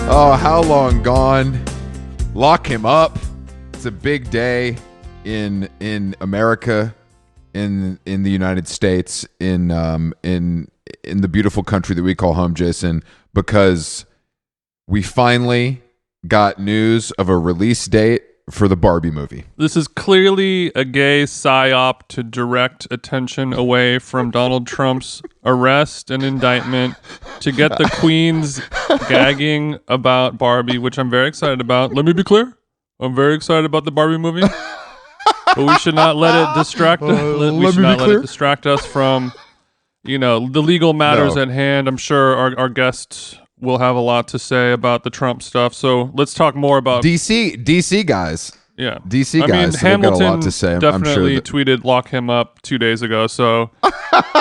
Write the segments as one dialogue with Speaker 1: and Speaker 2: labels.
Speaker 1: Oh, how long gone? Lock him up. It's a big day in America, in the United States, in the beautiful country that we call home, Jason, because we finally got news of a release date for the Barbie movie.
Speaker 2: This is clearly a gay psyop to direct attention away from Donald Trump's arrest and indictment, to get the Queens gagging about Barbie, which I'm very excited about. Let me be clear. I'm very excited about the Barbie movie. But we should not let it distract us. We should not let it distract us from, the legal matters at hand. I'm sure our guests will have a lot to say about the Trump stuff. So let's talk more about
Speaker 1: DC guys.
Speaker 2: Yeah,
Speaker 1: DC guys.
Speaker 2: Hamilton
Speaker 1: got a lot to say.
Speaker 2: definitely tweeted "lock him up" 2 days ago. So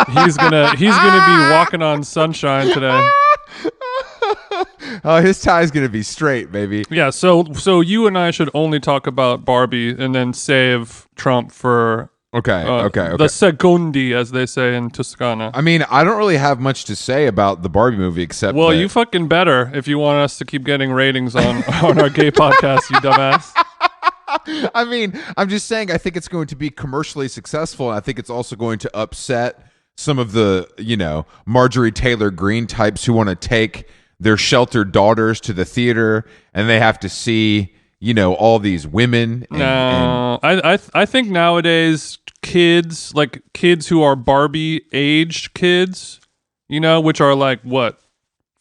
Speaker 2: he's gonna be walking on sunshine today.
Speaker 1: Oh, his tie's gonna be straight, baby.
Speaker 2: Yeah. So you and I should only talk about Barbie and then save Trump for.
Speaker 1: Okay.
Speaker 2: The secondi, as they say in Toscana.
Speaker 1: I mean, I don't really have much to say about the Barbie movie except
Speaker 2: well,
Speaker 1: that...
Speaker 2: you fucking better if you want us to keep getting ratings on our gay podcast, you dumbass.
Speaker 1: I mean, I'm just saying I think it's going to be commercially successful, and I think it's also going to upset some of the, Marjorie Taylor Greene types who want to take their sheltered daughters to the theater, and they have to see... all these women.
Speaker 2: I think nowadays kids who are Barbie aged kids, which are like what,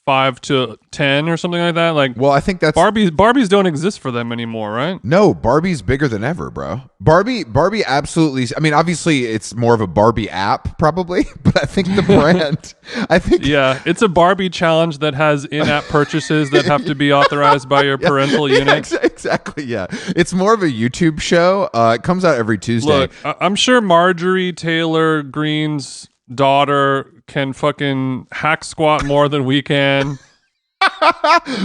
Speaker 2: 5 to 10 or something like that. Like,
Speaker 1: well, I think that's
Speaker 2: Barbies don't exist for them anymore, right?
Speaker 1: No, Barbie's bigger than ever, bro. Barbie absolutely. I mean, obviously, it's more of a Barbie app, probably, but I think the brand.
Speaker 2: Yeah, it's a Barbie challenge that has in-app purchases that have to be authorized by your parental unit.
Speaker 1: Exactly. Yeah, it's more of a YouTube show. It comes out every Tuesday.
Speaker 2: Look, I'm sure Marjorie Taylor Greene's daughter can fucking hack squat more than we can.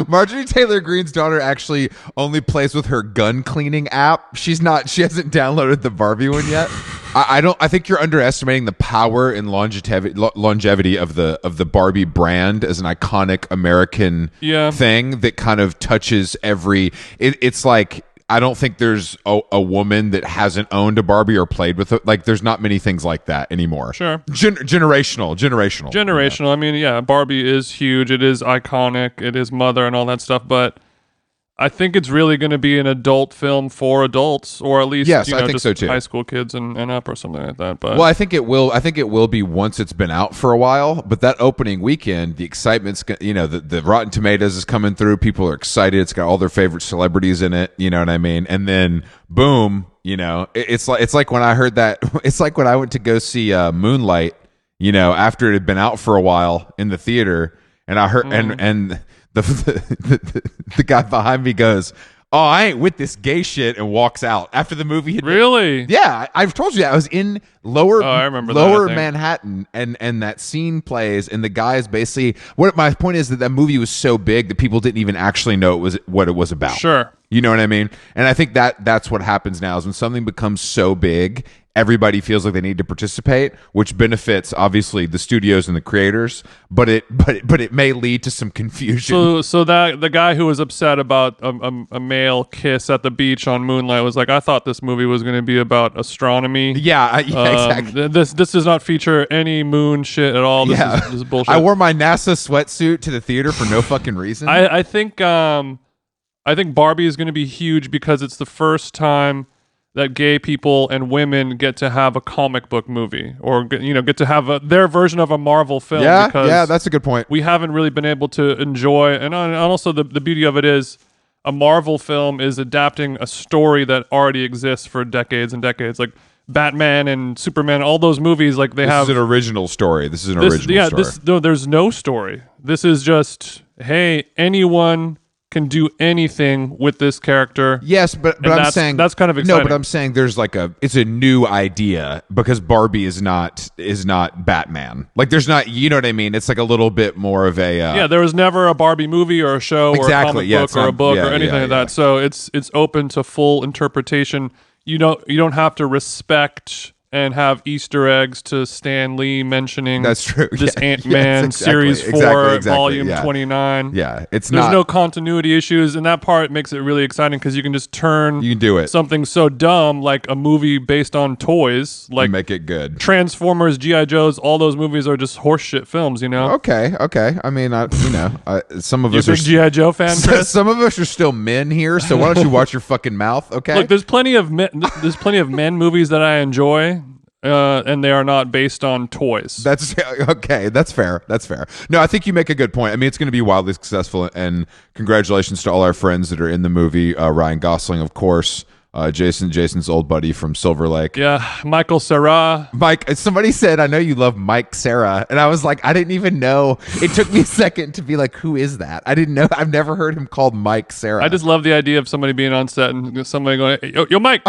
Speaker 1: Marjorie Taylor Greene's daughter actually only plays with her gun cleaning app. She hasn't downloaded the Barbie one yet. I think you're underestimating the power and longevity of the Barbie brand as an iconic American thing that kind of touches every. It's like, I don't think there's a woman that hasn't owned a Barbie or played with it. Like, there's not many things like that anymore.
Speaker 2: Sure.
Speaker 1: Generational.
Speaker 2: Yeah. I mean, yeah, Barbie is huge. It is iconic. It is mother and all that stuff. But I think it's really going to be an adult film for adults, or at least
Speaker 1: I think
Speaker 2: just
Speaker 1: so too.
Speaker 2: high school kids and up or something like that. But
Speaker 1: well, I think it will be once it's been out for a while. But that opening weekend, the excitement's the Rotten Tomatoes is coming through. People are excited. It's got all their favorite celebrities in it. You know what I mean? And then boom, it's like when I heard that. It's like when I went to go see Moonlight. After it had been out for a while in the theater, and I heard and. The guy behind me goes, "Oh, I ain't with this gay shit," and walks out after the movie had
Speaker 2: really?
Speaker 1: Yeah, I've told you that. I was in lower
Speaker 2: that,
Speaker 1: Manhattan, and that scene plays, and the guy is basically. What my point is that movie was so big that people didn't even actually know what it was about.
Speaker 2: Sure.
Speaker 1: You know what I mean? And I think that's what happens now is when something becomes so big, everybody feels like they need to participate, which benefits obviously the studios and the creators, but it may lead to some confusion.
Speaker 2: So that the guy who was upset about a male kiss at the beach on Moonlight was like, I thought this movie was going to be about astronomy.
Speaker 1: Yeah, exactly.
Speaker 2: This does not feature any moon shit at all. This is bullshit.
Speaker 1: I wore my NASA sweatsuit to the theater for no fucking reason.
Speaker 2: I think Barbie is going to be huge because it's the first time that gay people and women get to have a comic book movie, or get to have their version of a Marvel film.
Speaker 1: Yeah, that's a good point.
Speaker 2: We haven't really been able to enjoy, and also the beauty of it is a Marvel film is adapting a story that already exists for decades and decades, like Batman and Superman, all those movies. Like this is
Speaker 1: an original story. This is an original story.
Speaker 2: There's no story. This is just, hey, anyone can do anything with this character.
Speaker 1: Yes, but I'm saying
Speaker 2: that's kind of exciting.
Speaker 1: No, but I'm saying there's it's a new idea because Barbie is not Batman. Like there's not, you know what I mean? It's like a little bit more of a
Speaker 2: there was never a Barbie movie or a show or a comic book or a book or anything like that. So it's open to full interpretation. You don't have to respect and have Easter eggs to Stan Lee mentioning
Speaker 1: That's true.
Speaker 2: this
Speaker 1: Yeah.
Speaker 2: Ant-Man
Speaker 1: Yes, exactly.
Speaker 2: Series 4,
Speaker 1: Exactly.
Speaker 2: Volume
Speaker 1: Yeah.
Speaker 2: 29.
Speaker 1: Yeah, it's
Speaker 2: There's
Speaker 1: not.
Speaker 2: no continuity issues, and that part makes it really exciting because you can just turn
Speaker 1: You can do it.
Speaker 2: something so dumb like a movie based on toys, like
Speaker 1: and make it good.
Speaker 2: Transformers, G.I. Joes, all those movies are just horseshit films, you know?
Speaker 1: Okay. I mean, some of
Speaker 2: You a
Speaker 1: us are
Speaker 2: big G.I. Joe fan, Chris?
Speaker 1: some of us are still men here, so why don't you watch your fucking mouth? Okay.
Speaker 2: Look, there's plenty of men movies that I enjoy, and they are not based on toys.
Speaker 1: That's okay. That's fair. No, I think you make a good point. I mean, it's going to be wildly successful, and congratulations to all our friends that are in the movie. Ryan Gosling, of course. Jason's old buddy from Silver Lake.
Speaker 2: Yeah, Michael Cera.
Speaker 1: Mike, somebody said, I know you love Mike Cera. And I was like, I didn't even know. It took me a second to be like, who is that? I didn't know. I've never heard him called Mike Cera.
Speaker 2: I just love the idea of somebody being on set and somebody going, hey, yo, Mike.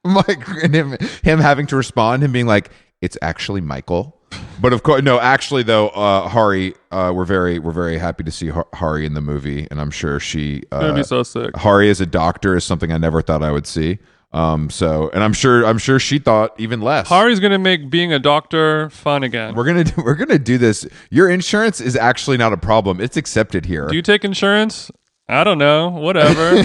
Speaker 1: Mike, and him having to respond, him being like, it's actually Michael. But of course, no. Actually, though, Hari, we're very happy to see Hari in the movie, and I'm sure she.
Speaker 2: Gonna be so sick.
Speaker 1: Hari as a doctor is something I never thought I would see. And I'm sure she thought even less.
Speaker 2: Hari's gonna make being a doctor fun again.
Speaker 1: We're gonna do this. Your insurance is actually not a problem. It's accepted here.
Speaker 2: Do you take insurance? I don't know. Whatever.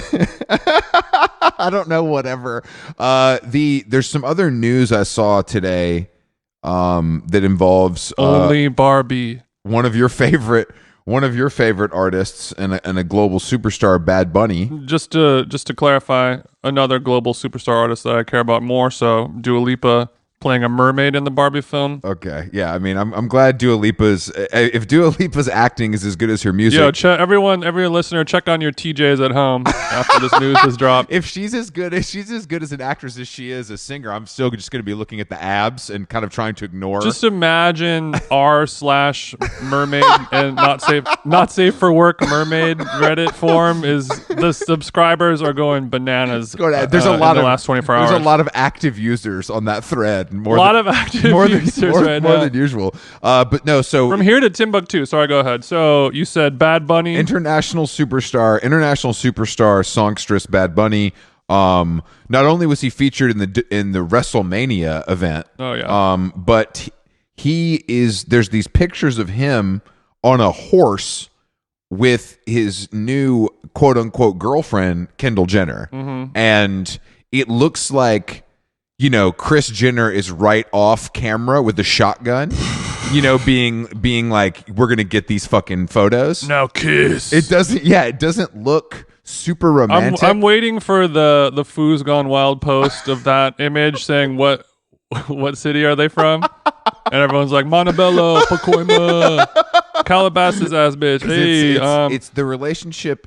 Speaker 1: I don't know. Whatever. There's some other news I saw today. That involves
Speaker 2: only Barbie,
Speaker 1: one of your favorite artists and a global superstar, Bad Bunny.
Speaker 2: Just to clarify, another global superstar artist that I care about more. So Dua Lipa playing a mermaid in the Barbie film.
Speaker 1: Okay, yeah. I mean, I'm glad Dua Lipa's. If Dua Lipa's acting is as good as her music,
Speaker 2: every listener, check on your TJs at home after this news has dropped.
Speaker 1: If she's as good as an actress as she is a singer, I'm still just going to be looking at the abs and kind of trying to ignore.
Speaker 2: Just imagine r/mermaid and not safe for work mermaid Reddit form is the subscribers are going bananas.
Speaker 1: There's a lot
Speaker 2: in
Speaker 1: of
Speaker 2: the last 24 hours.
Speaker 1: There's a lot of active users on that thread.
Speaker 2: A lot of active users right now.
Speaker 1: More than usual. But no, so
Speaker 2: from here to Timbuktu. Sorry, go ahead. So you said Bad Bunny,
Speaker 1: international superstar, songstress Bad Bunny. Not only was he featured in the WrestleMania event, but there's these pictures of him on a horse with his new quote unquote girlfriend Kendall Jenner, and it looks like, Kris Jenner is right off camera with the shotgun, being like, we're going to get these fucking photos.
Speaker 2: Now kiss.
Speaker 1: It doesn't look super romantic.
Speaker 2: I'm waiting for the Foos Gone Wild post of that image saying what city are they from? And everyone's like, Montebello, Pacoima, Calabasas ass bitch. Hey,
Speaker 1: it's the relationship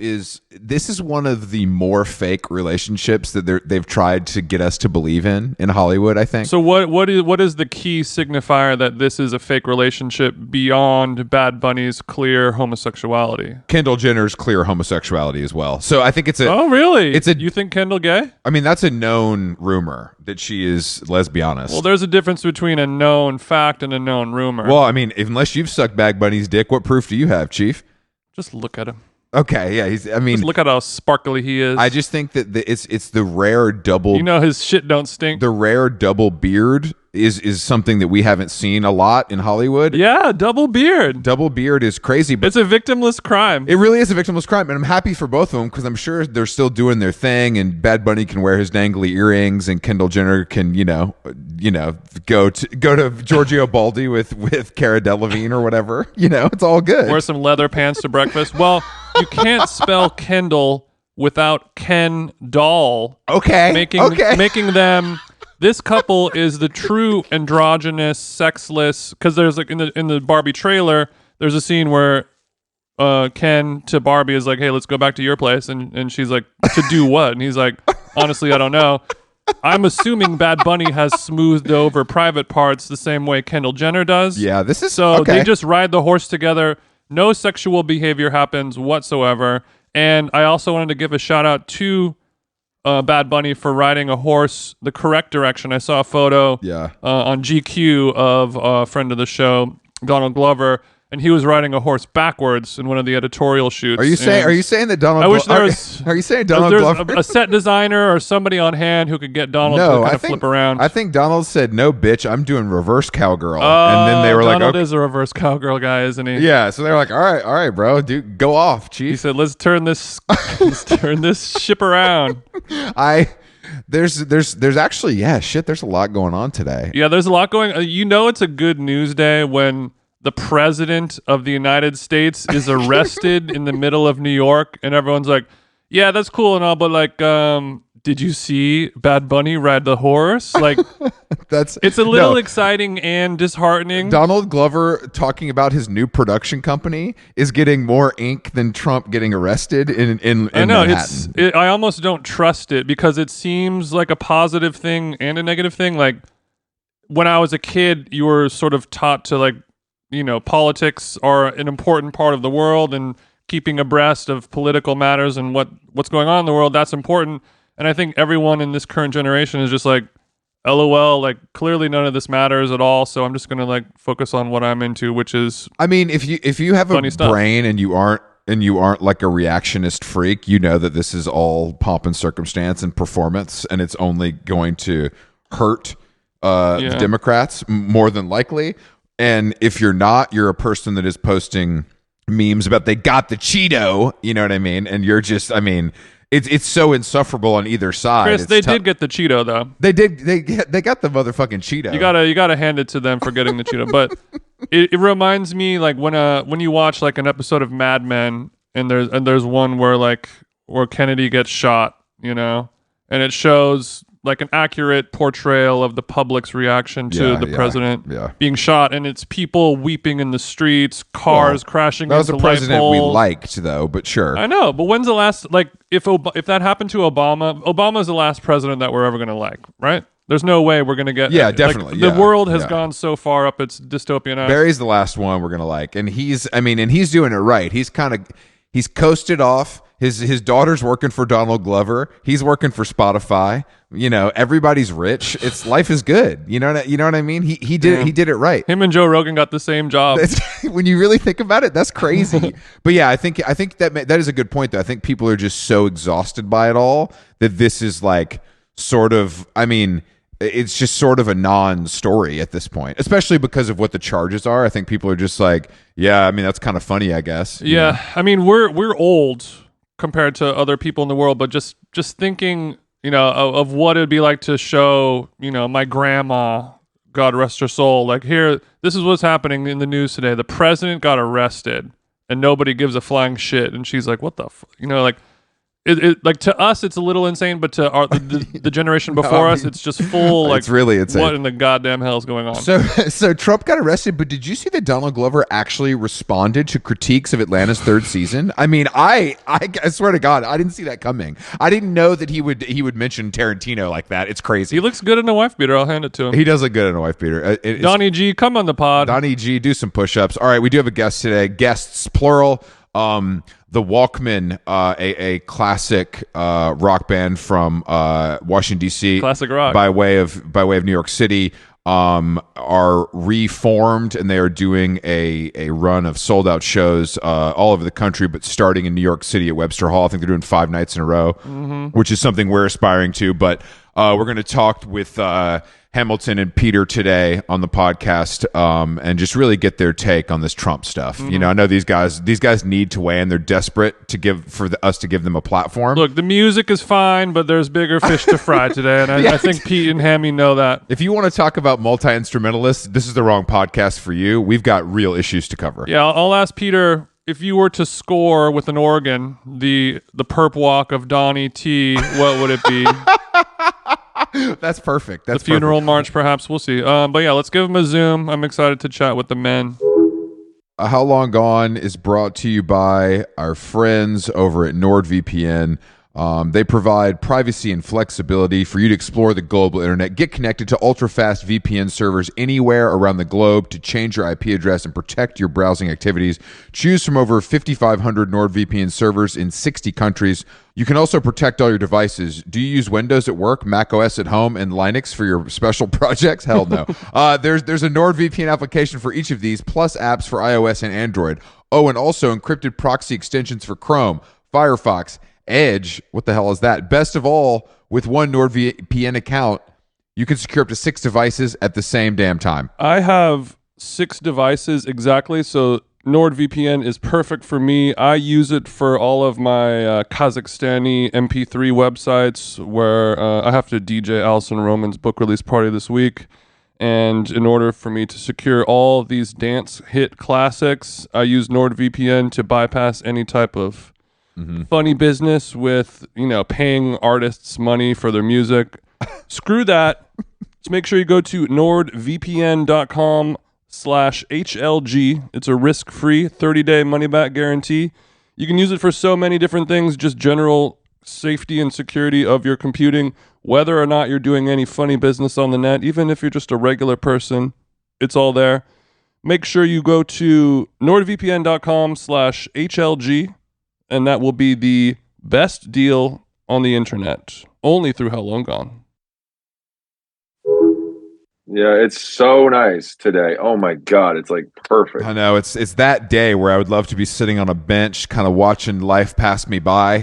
Speaker 1: this is one of the more fake relationships that they've tried to get us to believe in Hollywood, I think.
Speaker 2: So what is the key signifier that this is a fake relationship beyond Bad Bunny's clear homosexuality?
Speaker 1: Kendall Jenner's clear homosexuality as well. So I think
Speaker 2: oh really? You think Kendall gay?
Speaker 1: I mean, that's a known rumor that she is lesbianist.
Speaker 2: Well, there's a difference between a known fact and a known rumor.
Speaker 1: Well, I mean, unless you've sucked Bad Bunny's dick, what proof do you have, Chief?
Speaker 2: Just look at him.
Speaker 1: Okay, yeah, just
Speaker 2: look at how sparkly he is.
Speaker 1: I just think that it's the rare double.
Speaker 2: His shit don't stink.
Speaker 1: The rare double beard is something that we haven't seen a lot in Hollywood.
Speaker 2: Yeah, double beard.
Speaker 1: Double beard is crazy, but
Speaker 2: it's a victimless crime.
Speaker 1: It really is a victimless crime, and I'm happy for both of them because I'm sure they're still doing their thing. And Bad Bunny can wear his dangly earrings, and Kendall Jenner can, go to Giorgio Baldi with Cara Delevingne or whatever. It's all good.
Speaker 2: Wear some leather pants to breakfast. Well, you can't spell Kendall without Ken doll.
Speaker 1: Okay,
Speaker 2: making them. This couple is the true androgynous, sexless. Because there's like in the Barbie trailer, there's a scene where Ken to Barbie is like, "Hey, let's go back to your place," and she's like, "To do what?" And he's like, "Honestly, I don't know." I'm assuming Bad Bunny has smoothed over private parts the same way Kendall Jenner does.
Speaker 1: Yeah, this is
Speaker 2: so
Speaker 1: okay.
Speaker 2: They just ride the horse together. No sexual behavior happens whatsoever. And I also wanted to give a shout out to Bad Bunny for riding a horse the correct direction. I saw a photo on GQ of a friend of the show, Donald Glover, and he was riding a horse backwards in one of the editorial shoots.
Speaker 1: Are you saying that Donald?
Speaker 2: I wish there was.
Speaker 1: Are you saying Donald
Speaker 2: there's
Speaker 1: Glover?
Speaker 2: a set designer or somebody on hand who could get Donald to kind of flip around?
Speaker 1: I think Donald said, "No, bitch, I'm doing reverse cowgirl," and then they were
Speaker 2: Donald
Speaker 1: like, "Okay."
Speaker 2: is a reverse cowgirl guy, isn't he?
Speaker 1: Yeah, so they're like, all right, bro, dude, go off, chief.
Speaker 2: He said, "Let's turn this ship around."
Speaker 1: There's actually there's a lot going on today.
Speaker 2: Yeah, there's a lot going. It's a good news day when the president of the United States is arrested in the middle of New York, and everyone's like, "Yeah, that's cool and all, but like, did you see Bad Bunny ride the horse?" Like, it's a little exciting and disheartening.
Speaker 1: Donald Glover talking about his new production company is getting more ink than Trump getting arrested in
Speaker 2: I know
Speaker 1: Manhattan.
Speaker 2: I almost don't trust it because it seems like a positive thing and a negative thing. Like when I was a kid, you were sort of taught to like, politics are an important part of the world and keeping abreast of political matters and what's going on in the world, that's important. And I think everyone in this current generation is just like, LOL, like clearly none of this matters at all. So I'm just going to like focus on what I'm into, which is
Speaker 1: if you have a brain and you aren't like a reactionist freak, you know that this is all pomp and circumstance and performance, and it's only going to hurt the Democrats more than likely. And if you're not, you're a person that is posting memes about they got the Cheeto, you know what I mean? And you're just, it's so insufferable on either side.
Speaker 2: Chris, they did get the Cheeto though.
Speaker 1: They did. They got the motherfucking Cheeto.
Speaker 2: You gotta hand it to them for getting the Cheeto. But it reminds me like when you watch like an episode of Mad Men and there's one where Kennedy gets shot, and it shows like an accurate portrayal of the public's reaction to the president being shot, and it's people weeping in the streets, cars crashing.
Speaker 1: That was
Speaker 2: into
Speaker 1: a president
Speaker 2: light
Speaker 1: we
Speaker 2: poles.
Speaker 1: liked, though. But sure,
Speaker 2: I know. But when's the last if that happened to Obama? Obama's the last president that we're ever going to like, right? There's no way we're going to get.
Speaker 1: Yeah, definitely.
Speaker 2: The world has gone so far up its dystopian ass.
Speaker 1: Barry's the last one we're going to like, and he's doing it right. He's coasted off. His daughter's working for Donald Glover. He's working for Spotify. Everybody's rich. Life is good. You know what I mean? He did it right.
Speaker 2: Him and Joe Rogan got the same job.
Speaker 1: When you really think about it, that's crazy. But yeah, I think that is a good point, though. I think people are just so exhausted by it all that this is like sort of. It's just sort of a non-story at this point, especially because of what the charges are. I think people are just like, yeah, that's kind of funny, I guess.
Speaker 2: Yeah, we're old compared to other people in the world, but just thinking, of what it'd be like to show, my grandma, God rest her soul, like here, this is what's happening in the news today. The president got arrested and nobody gives a flying shit. And she's like, what the It like to us, it's a little insane, but to the generation before us, it's just full. Like,
Speaker 1: it's really insane.
Speaker 2: What in the goddamn hell is going on?
Speaker 1: So Trump got arrested, but did you see that Donald Glover actually responded to critiques of Atlanta's third season? I swear to God, I didn't see that coming. I didn't know that he would mention Tarantino like that. It's crazy.
Speaker 2: He looks good in a wife beater. I'll hand it to him.
Speaker 1: He does look good in a wife beater.
Speaker 2: Donnie G, come on the pod.
Speaker 1: Donnie G, do some push-ups. All right, we do have a guest today. Guests, plural. The Walkmen, a classic rock band from Washington D.C.,
Speaker 2: classic rock
Speaker 1: by way of New York City, are reformed, and they are doing a run of sold out shows all over the country, but starting in New York City at Webster Hall. I think they're doing 5 nights in a row, which is something we're aspiring to. But we're going to talk with Hamilton and Peter today on the podcast, and just really get their take on this Trump stuff. I know these guys need to weigh in. They're desperate for us to give them a platform.
Speaker 2: Look, the music is fine, but there's bigger fish to fry today, and I think Pete and Hammy know that.
Speaker 1: If you want to talk about multi-instrumentalists, this is the wrong podcast for you. We've got real issues to cover.
Speaker 2: Yeah, I'll ask Peter, if you were to score with an organ the perp walk of Donnie T, what would it be?
Speaker 1: That's perfect. That's
Speaker 2: the funeral march, perhaps. We'll see. But yeah, let's give him a Zoom. I'm excited to chat with the men.
Speaker 1: How Long Gone is brought to you by our friends over at NordVPN. They provide privacy and flexibility for you to explore the global internet. Get connected to ultra-fast VPN servers anywhere around the globe to change your IP address and protect your browsing activities. Choose from over 5,500 NordVPN servers in 60 countries. You can also protect all your devices. Do you use Windows at work, Mac OS at home, and Linux for your special projects? Hell no. There's a NordVPN application for each of these, plus apps for iOS and Android. Oh, and also encrypted proxy extensions for Chrome, Firefox, Edge. What the hell is that? Best of all, with one NordVPN account, you can secure up to 6 devices at the same damn time.
Speaker 2: I have 6 devices exactly, so NordVPN is perfect for me. I use it for all of my Kazakhstani MP3 websites where I have to DJ Alison Roman's book release party this week. And in order for me to secure all these dance hit classics, I use NordVPN to bypass any type of funny business with, paying artists money for their music. Screw that. Just make sure you go to nordvpn.com/HLG. It's a risk-free 30-day money-back guarantee. You can use it for so many different things, just general safety and security of your computing, whether or not you're doing any funny business on the net, even if you're just a regular person, it's all there. Make sure you go to nordvpn.com/HLG, and that will be the best deal on the internet, only through How Long Gone.
Speaker 3: Yeah, it's so nice today. Oh my God, it's like perfect.
Speaker 1: I know it's that day where I would love to be sitting on a bench, kind of watching life pass me by.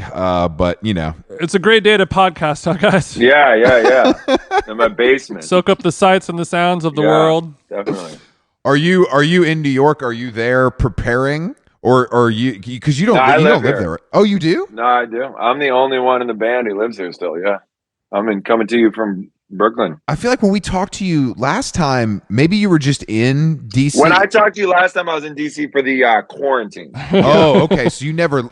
Speaker 1: But
Speaker 2: it's a great day to podcast, huh, guys?
Speaker 3: Yeah. In my basement.
Speaker 2: Soak up the sights and the sounds of the world.
Speaker 3: Definitely.
Speaker 1: Are you in New York? Are you there preparing, or are you? Because you don't live there. Oh, you do?
Speaker 3: No, I do. I'm the only one in the band who lives here still. Yeah, I'm coming to you from Brooklyn.
Speaker 1: I feel like when we talked to you last time, maybe you were just in DC.
Speaker 3: When I talked to you last time, I was in DC for the quarantine.
Speaker 1: Oh, okay. So you never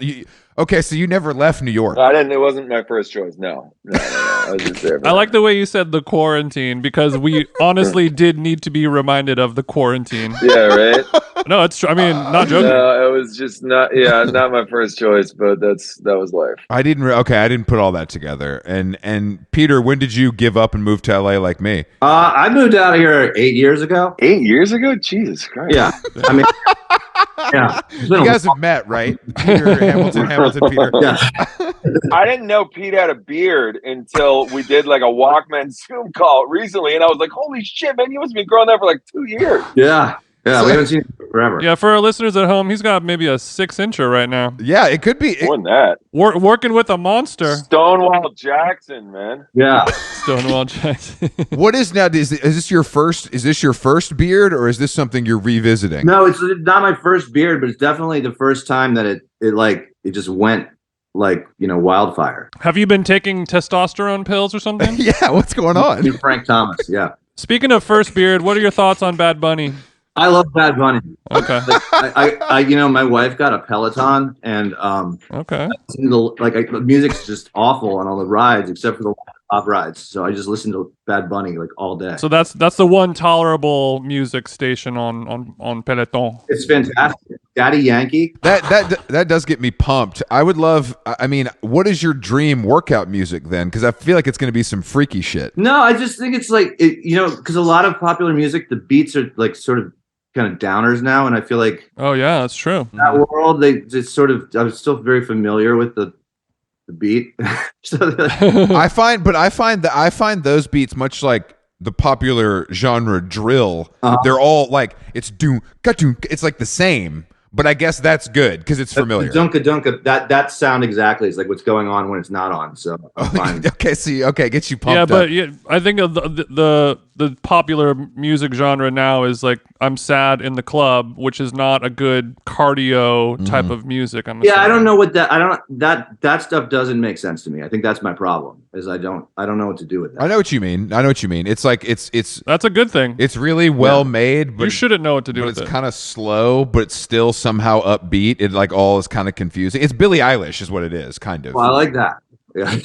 Speaker 1: left New York.
Speaker 3: I didn't. It wasn't my first choice. No. I was just there.
Speaker 2: I like the way you said the quarantine, because we honestly did need to be reminded of the quarantine.
Speaker 3: Yeah, right.
Speaker 2: No, it's true. I mean, not joking.
Speaker 3: No, it was just not. Yeah, not my first choice, but that was life.
Speaker 1: I didn't put all that together. And Peter, when did you give up and move to LA like me?
Speaker 4: I moved out of here 8 years ago.
Speaker 3: 8 years ago? Jesus Christ.
Speaker 4: Yeah. I mean, yeah.
Speaker 1: You guys have met, right? Peter, Hamilton, Peter.
Speaker 4: Yeah.
Speaker 3: I didn't know Pete had a beard until we did like a Walkman Zoom call recently, and I was like, holy shit, man, you must have been growing that for like 2 years.
Speaker 4: Yeah. Yeah, we haven't seen it forever.
Speaker 2: Yeah, for our listeners at home, he's got maybe a 6-incher right now.
Speaker 1: Yeah, it could be.
Speaker 3: More than that.
Speaker 2: Working with a monster.
Speaker 3: Stonewall Jackson, man.
Speaker 4: Yeah.
Speaker 2: Stonewall Jackson.
Speaker 1: What is now? Is this your first? Is this your first beard, or is this something you're revisiting?
Speaker 4: No, it's not my first beard, but it's definitely the first time that it just went like wildfire.
Speaker 2: Have you been taking testosterone pills or something?
Speaker 1: Yeah, what's going on?
Speaker 4: Frank Thomas. Yeah.
Speaker 2: Speaking of first beard, what are your thoughts on Bad Bunny?
Speaker 4: I love Bad Bunny.
Speaker 2: Okay.
Speaker 4: I my wife got a Peloton, and
Speaker 2: okay,
Speaker 4: the music's just awful on all the rides except for the top rides. So I just listen to Bad Bunny like all day.
Speaker 2: So that's the one tolerable music station on Peloton.
Speaker 4: It's fantastic. Daddy Yankee.
Speaker 1: That does get me pumped. I would love. I mean, what is your dream workout music then? Because I feel like it's going to be some freaky shit.
Speaker 4: No, I just think it's like because a lot of popular music, the beats are like sort of kind of downers now, and I feel like
Speaker 2: yeah, that's true.
Speaker 4: That world, they just sort of. I'm still very familiar with the beat.
Speaker 1: I find those beats much like the popular genre drill. They're all like it's doom, it's like the same. But I guess that's good because it's familiar.
Speaker 4: Dunka dunka, that sound exactly is like what's going on when it's not on. So I'm fine.
Speaker 1: Okay, gets you pumped.
Speaker 2: Yeah, but
Speaker 1: up.
Speaker 2: I think the popular music genre now is like I'm sad in the club, which is not a good cardio type of music.
Speaker 4: I don't know what that stuff doesn't make sense to me. I think that's my problem. Is I don't know what to do with that.
Speaker 1: I know what you mean. It's like it's
Speaker 2: that's a good thing.
Speaker 1: It's really well made, but
Speaker 2: you shouldn't know what to do with it.
Speaker 1: It's kind of slow, but it's still somehow upbeat. It like all is kind of confusing. It's Billie Eilish is what it is, kind of.
Speaker 4: Well, I like that. Yeah.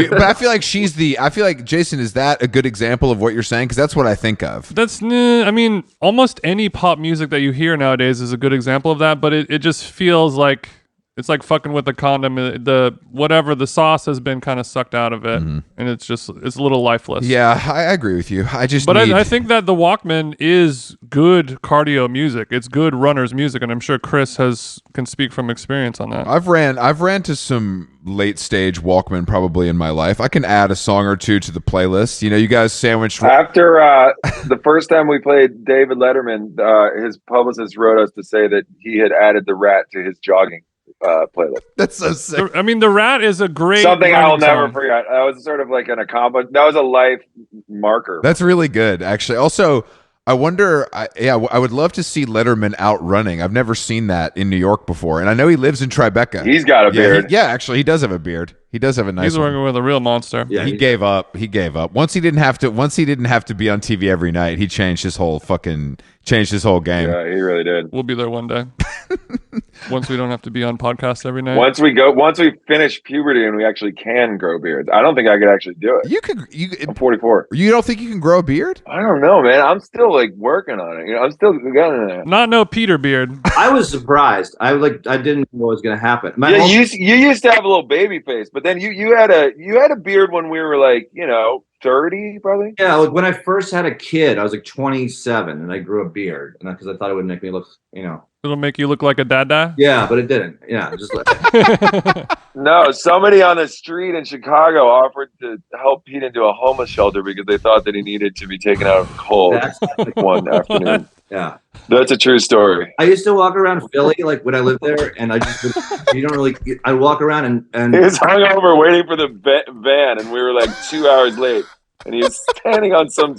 Speaker 1: But I feel like Jason, is that a good example of what you're saying? Because that's what I think of.
Speaker 2: I mean, almost any pop music that you hear nowadays is a good example of that, but it just feels like It's like fucking with a condom. The whatever the sauce has been kind of sucked out of it, and it's a little lifeless.
Speaker 1: Yeah, I agree with you.
Speaker 2: But I think that the Walkman is good cardio music. It's good runner's music, and I'm sure Chris can speak from experience on that.
Speaker 1: I've ran to some late stage Walkman probably in my life. I can add a song or two to the playlist. You know, you guys sandwiched
Speaker 3: after the first time we played David Letterman. His publicist wrote us to say that he had added the Rat to his jogging playlist.
Speaker 1: That's so sick.
Speaker 2: I mean, the Rat is a great
Speaker 3: something I'll never
Speaker 2: song.
Speaker 3: forget. That was sort of like an accomplishment. That was a life marker.
Speaker 1: That's really good, actually. Also, I wonder, I would love to see Letterman out running. I've never seen that in New York before, and I know he lives in Tribeca.
Speaker 3: He's got a beard.
Speaker 1: Actually, he does have a beard. He does have a nice.
Speaker 2: He's
Speaker 1: one.
Speaker 2: working with a real monster.
Speaker 1: Yeah, he gave up. He gave up once he didn't have to. Once he didn't have to be on TV every night. He changed his whole game.
Speaker 3: Yeah, he really did.
Speaker 2: We'll be there one day. Once we don't have to be on podcasts every night.
Speaker 3: Once we finish puberty and we actually can grow beards. I don't think I could actually do it.
Speaker 1: You could.
Speaker 3: I'm 44.
Speaker 1: You don't think you can grow a beard?
Speaker 3: I don't know, man. I'm still like working on it. You know, I'm still getting there.
Speaker 2: Not no Peter beard.
Speaker 4: I was surprised. I didn't know what was going to happen.
Speaker 3: You used to have a little baby face, but then you had a beard when we were like 30 probably.
Speaker 4: Yeah, like when I first had a kid, I was like 27, and I grew a beard, and because I thought it would make me look,
Speaker 2: It'll make you look like a dada.
Speaker 4: Yeah, but it didn't. Yeah, just like
Speaker 3: No, somebody on the street in Chicago offered to help Pete into a homeless shelter because they thought that he needed to be taken out of the cold one afternoon.
Speaker 4: Yeah,
Speaker 3: that's a true story.
Speaker 4: I used to walk around Philly like when I lived there, and I walk around and
Speaker 3: he was hungover waiting for the van, and we were like 2 hours late, and he was standing on some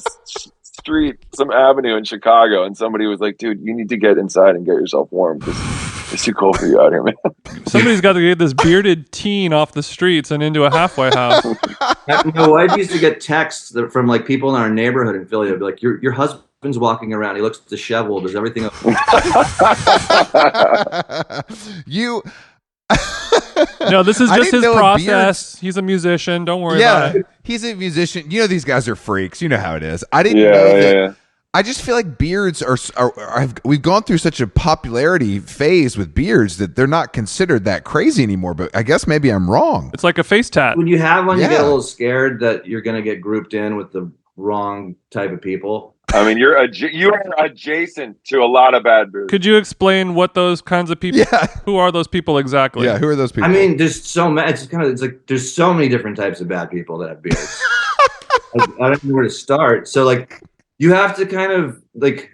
Speaker 3: street, some avenue in Chicago, and somebody was like, "Dude, you need to get inside and get yourself warm because it's too cold for you out here, man."
Speaker 2: Somebody's got to get this bearded teen off the streets and into a halfway house.
Speaker 4: My wife used to get texts from like people in our neighborhood in Philly. They'd be like, "Your husband's walking around. He looks disheveled. Does everything?"
Speaker 2: No, this is just his process. He's a musician. Don't worry about it.
Speaker 1: He's a musician. You know, these guys are freaks. You know how it is. I didn't know that. Yeah. I just feel like beards we've gone through such a popularity phase with beards that they're not considered that crazy anymore. But I guess maybe I'm wrong.
Speaker 2: It's like a face tat.
Speaker 4: When you have one, you get a little scared that you're going to get grouped in with the wrong type of people.
Speaker 3: I mean, you are adjacent to a lot of bad beards.
Speaker 2: Could you explain what those kinds of people?
Speaker 1: Yeah.
Speaker 2: Who are those people exactly?
Speaker 1: Yeah, who are those people?
Speaker 4: I mean, there's so many. It's like there's so many different types of bad people that have beards. I don't know where to start. So like, you have to kind of like.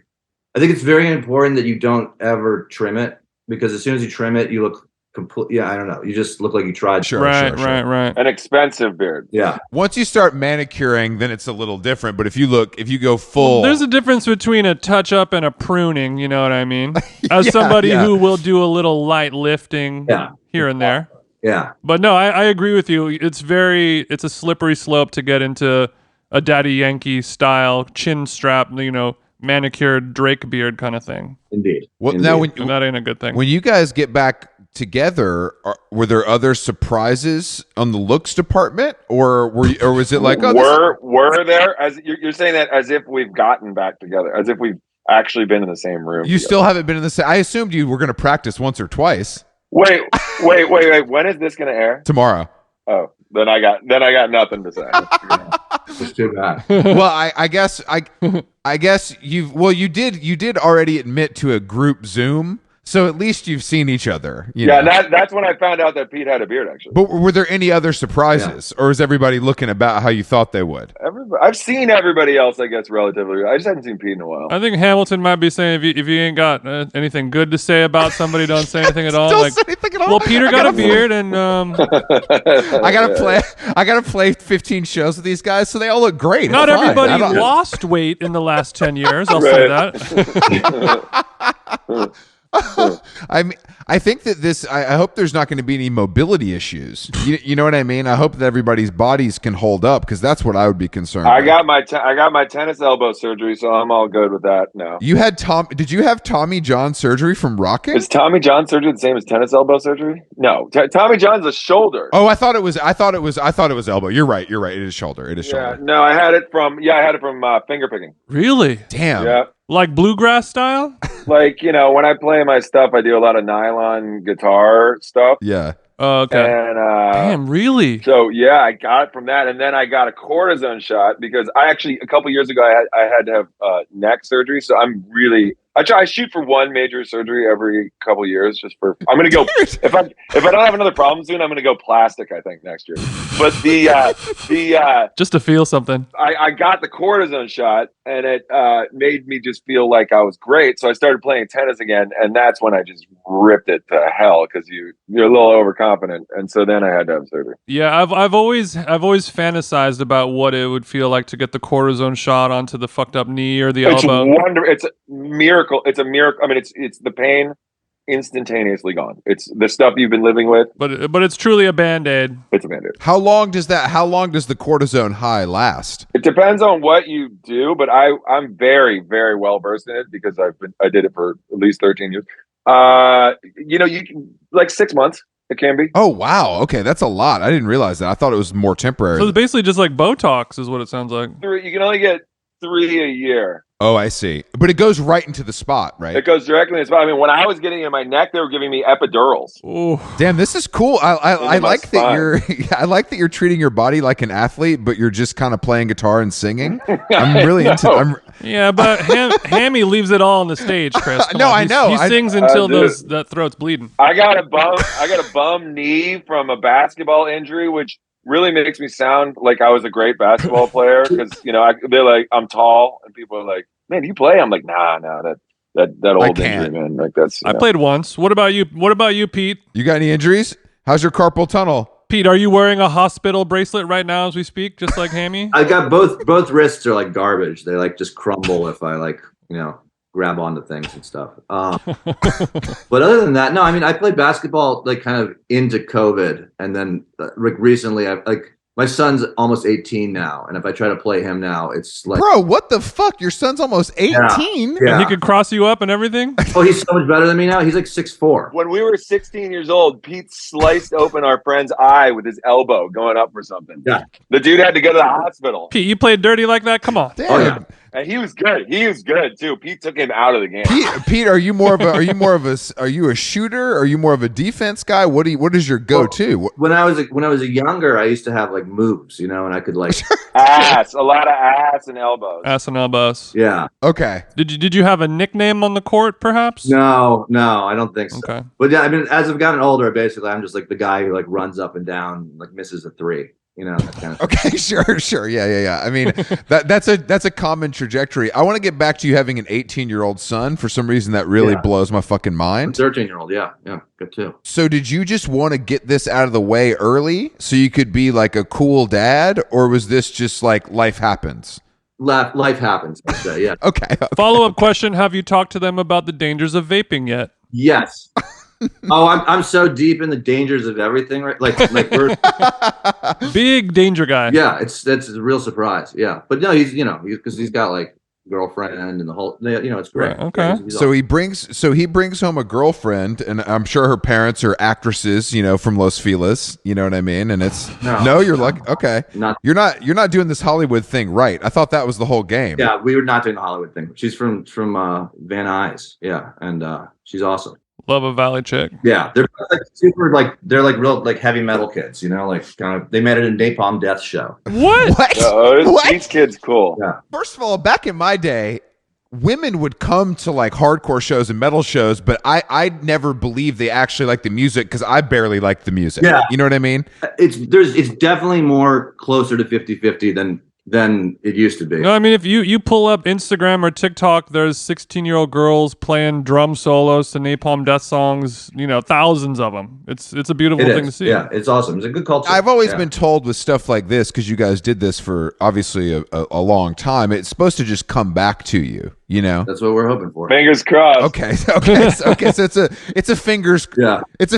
Speaker 4: I think it's very important that you don't ever trim it, because as soon as you trim it, you look complete. Yeah, I don't know. You just look like you tried.
Speaker 1: Sure.
Speaker 2: Right.
Speaker 3: An expensive beard.
Speaker 4: Yeah.
Speaker 1: Once you start manicuring, then it's a little different. But if you go full,
Speaker 2: there's a difference between a touch up and a pruning. You know what I mean? As somebody who will do a little light lifting here and there.
Speaker 4: Yeah.
Speaker 2: But no, I agree with you. It's a slippery slope to get into a Daddy Yankee style chin strap, manicured Drake beard kind of thing.
Speaker 4: Indeed.
Speaker 1: Well,
Speaker 4: Indeed.
Speaker 1: now
Speaker 2: and that ain't a good thing.
Speaker 1: When you guys get back together, were there other surprises on the looks department, or was it like
Speaker 3: were there? As you're saying that as if we've gotten back together, as if we've actually been in the same room.
Speaker 1: You still haven't been in the same. I assumed you were going to practice once or twice.
Speaker 3: Wait. When is this going to air?
Speaker 1: Tomorrow.
Speaker 3: Oh, then I got nothing to say.
Speaker 4: It's too bad.
Speaker 1: Well, I guess you did already admit to a group Zoom. So at least you've seen each other.
Speaker 3: That's when I found out that Pete had a beard, actually.
Speaker 1: But were there any other surprises, or is everybody looking about how you thought they would?
Speaker 3: I've seen everybody else, I guess, relatively. I just haven't seen Pete in a while.
Speaker 2: I think Hamilton might be saying if you ain't got anything good to say about somebody, don't say anything at all.
Speaker 1: Don't say anything at all.
Speaker 2: Well, Peter got a beard, and
Speaker 1: I gotta play 15 shows with these guys, so they all look great.
Speaker 2: Not everybody lost weight in the last 10 years. I'll say that.
Speaker 1: I think that I hope there's not going to be any mobility issues. You know what I mean? I hope that everybody's bodies can hold up, because that's what I would be concerned
Speaker 3: I
Speaker 1: about.
Speaker 3: got my tennis elbow surgery, so I'm all good with that now.
Speaker 1: Did you have Tommy John surgery from rocking?
Speaker 3: Is Tommy John surgery the same as tennis elbow surgery? No, Tommy John's a shoulder.
Speaker 1: Oh, I thought it was elbow. You're right. It is shoulder. It is shoulder.
Speaker 3: No, I had it from finger picking.
Speaker 2: Really?
Speaker 1: Damn.
Speaker 3: Yeah.
Speaker 2: Like bluegrass style?
Speaker 3: Like, when I play my stuff, I do a lot of nylon guitar stuff.
Speaker 1: Yeah.
Speaker 2: Oh, okay.
Speaker 3: And
Speaker 2: Damn, really?
Speaker 3: so yeah, I got it from that, and then I got a cortisone shot because I actually a couple years ago I had to have neck surgery. So I shoot for one major surgery every couple years just for. I'm gonna go if I don't have another problem soon, I'm gonna go plastic. I think next year. But the
Speaker 2: Just to feel something.
Speaker 3: I got the cortisone shot, and it made me just feel like I was great. So I started playing tennis again, and that's when I just ripped it to hell because you're a little overconfident, and so then I had to have surgery.
Speaker 2: Yeah, I've always fantasized about what it would feel like to get the cortisone shot onto the fucked up knee or the elbow.
Speaker 3: It's a miracle. It's a miracle. I mean, it's the pain instantaneously gone. It's the stuff you've been living with.
Speaker 2: But it's truly a Band-Aid.
Speaker 3: It's a Band-Aid.
Speaker 1: How long does the cortisone high last?
Speaker 3: It depends on what you do, but I'm very, very well versed in it because I did it for at least 13 years. You can, like 6 months. It can be.
Speaker 1: Oh wow, okay, that's a lot. I didn't realize that. I thought it was more temporary.
Speaker 2: So it's basically just like Botox is what it sounds like.
Speaker 3: You can only get 3 a year.
Speaker 1: Oh, I see. But it goes right into the spot, right?
Speaker 3: It goes directly in the spot. I mean, when I was getting it in my neck, they were giving me epidurals.
Speaker 2: Ooh.
Speaker 1: Damn, this is cool. I like that I like that you're treating your body like an athlete, but you're just kind of playing guitar and singing. I'm really into.
Speaker 2: Yeah, but Hammy leaves it all on the stage, Chris. Come on.
Speaker 1: I know.
Speaker 2: He sings until that throat's bleeding.
Speaker 3: I got a bum knee from a basketball injury, which really makes me sound like I was a great basketball player because they're like I'm tall and people are like, man, do you play? I'm like, nah, that old injury, man. Like that's.
Speaker 2: I played once. What about you, Pete?
Speaker 1: You got any injuries? How's your carpal tunnel?
Speaker 2: Pete, are you wearing a hospital bracelet right now as we speak, just like Hammy?
Speaker 4: I got both wrists are like garbage. They like just crumble if I grab onto things and stuff. But other than that, no. I mean, I played basketball like kind of into COVID, and then recently, my son's almost 18 now, and if I try to play him now, it's like,
Speaker 1: bro, what the fuck? Your son's almost 18.
Speaker 4: Yeah.
Speaker 2: And he could cross you up and everything.
Speaker 4: Oh, he's so much better than me now. He's like 6'4".
Speaker 3: When we were 16 years old, Pete sliced open our friend's eye with his elbow going up for something.
Speaker 4: Yeah,
Speaker 3: the dude had to go to the hospital.
Speaker 2: Pete, you played dirty like that? Come on.
Speaker 1: Damn.
Speaker 4: Oh yeah.
Speaker 3: And he was good. He was good too. Pete took him out of the game.
Speaker 1: Pete, are you a shooter? Are you more of a defense guy? What is your go-to?
Speaker 4: When I was younger, I used to have like moves, and I could like
Speaker 3: a lot of ass and elbows.
Speaker 2: Ass and elbows.
Speaker 4: Yeah.
Speaker 1: Okay.
Speaker 2: Did you have a nickname on the court, perhaps?
Speaker 4: No, I don't think so.
Speaker 2: Okay.
Speaker 4: But yeah, I mean, as I've gotten older, basically, I'm just like the guy who like runs up and down, like misses a three. That kind of thing.
Speaker 1: Okay, sure. Yeah. I mean, that's a common trajectory. I want to get back to you having an 18-year-old son. For some reason, that really blows my fucking mind.
Speaker 4: 13-year-old, yeah, good too.
Speaker 1: So did you just want to get this out of the way early so you could be like a cool dad, or was this just like life happens?
Speaker 4: Life happens, I'd say, yeah.
Speaker 1: Okay.
Speaker 2: Follow-up question, have you talked to them about the dangers of vaping yet?
Speaker 4: Yes. Oh, I'm so deep in the dangers of everything, right? Like we're
Speaker 2: big danger guy.
Speaker 4: Yeah, that's a real surprise. Yeah, but no, he's because he's got like girlfriend and the whole, it's great.
Speaker 2: Right, okay.
Speaker 4: Yeah, he's
Speaker 1: So
Speaker 4: awesome.
Speaker 1: he brings home a girlfriend, and I'm sure her parents are actresses, from Los Feliz. You know what I mean? And it's you're like, okay, you're not doing this Hollywood thing right. I thought that was the whole game.
Speaker 4: Yeah, we were not doing the Hollywood thing. She's from Van Nuys, yeah, and she's awesome.
Speaker 2: Love a Valley chick.
Speaker 4: Yeah, they're like super, like they're like real like heavy metal kids, like kind of. They met at a Napalm Death show.
Speaker 2: What?
Speaker 1: What?
Speaker 3: These kids cool.
Speaker 4: Yeah.
Speaker 1: First of all, back in my day, women would come to like hardcore shows and metal shows, but I never believed they actually liked the music because I barely liked the music.
Speaker 4: Yeah.
Speaker 1: You know what I mean?
Speaker 4: It's definitely more closer to 50-50 than it used to be.
Speaker 2: No, I mean, if you pull up Instagram or TikTok, there's 16-year-old girls playing drum solos to Napalm Death songs, thousands of them. It's a beautiful thing to see.
Speaker 4: Yeah, it's awesome. It's a good culture.
Speaker 1: I've always been told with stuff like this, because you guys did this for obviously a long time, it's supposed to just come back to you,
Speaker 4: That's what we're hoping for.
Speaker 3: Fingers crossed.
Speaker 1: Okay. So it's a fingers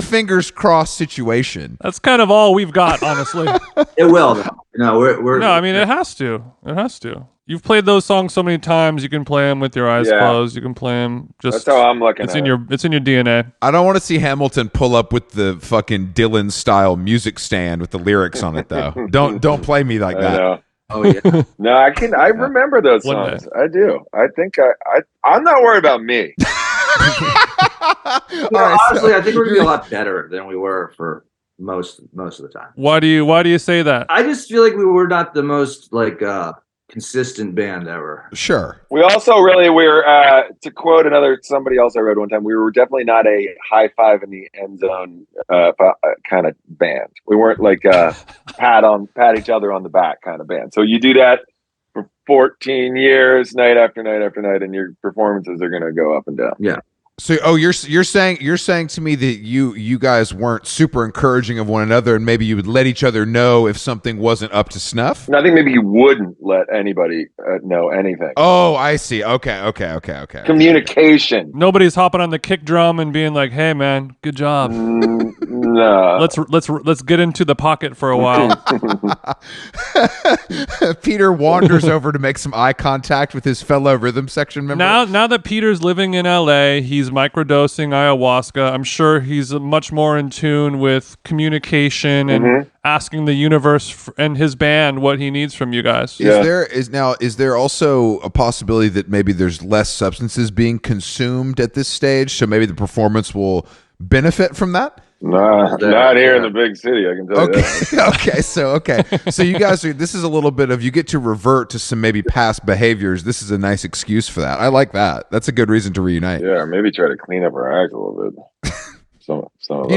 Speaker 1: fingers crossed situation.
Speaker 2: That's kind of all we've got, honestly.
Speaker 4: It will, though. No, we're
Speaker 2: No, I mean, it has to. It has to. You've played those songs so many times. You can play them with your eyes closed. You can play them just.
Speaker 3: That's how I'm looking.
Speaker 2: It's in your DNA.
Speaker 1: I don't want to see Hamilton pull up with the fucking Dylan style music stand with the lyrics on it though. Don't play me like that.
Speaker 4: Oh yeah.
Speaker 3: No, I remember those
Speaker 2: One day.
Speaker 3: songs. I do. I think I'm not worried about me.
Speaker 4: Honestly, I think we're gonna be a lot better than we were for most of the time.
Speaker 2: Why do you say that?
Speaker 4: I just feel like we were not the most like consistent band ever.
Speaker 1: Sure.
Speaker 3: We also we're to quote somebody else I read one time, we were definitely not a high five in the end zone kind of band. We weren't like pat each other on the back kind of band. So you do that for 14 years, night after night after night, and your performances are going to go up and down.
Speaker 4: Yeah.
Speaker 1: So, you're saying to me that you guys weren't super encouraging of one another, and maybe you would let each other know if something wasn't up to snuff?
Speaker 3: And I think maybe you wouldn't let anybody know anything.
Speaker 1: Oh, I see. Okay.
Speaker 3: Communication.
Speaker 2: Nobody's hopping on the kick drum and being like, "Hey, man, good job.
Speaker 3: No.
Speaker 2: Let's get into the pocket for a while."
Speaker 1: Peter wanders over to make some eye contact with his fellow rhythm section member.
Speaker 2: Now that Peter's living in LA, he's microdosing ayahuasca. I'm sure he's much more in tune with communication and asking the universe and his band what he needs from you guys.
Speaker 1: Is there also a possibility that maybe there's less substances being consumed at this stage, so maybe the performance will benefit from that?
Speaker 3: Nah, not here in the big city, I can tell you that.
Speaker 1: So you guys this is a little bit of, you get to revert to some maybe past behaviors. This is a nice excuse for that. I like that. That's a good reason to reunite.
Speaker 3: Yeah, maybe try to clean up our act a little bit. Some of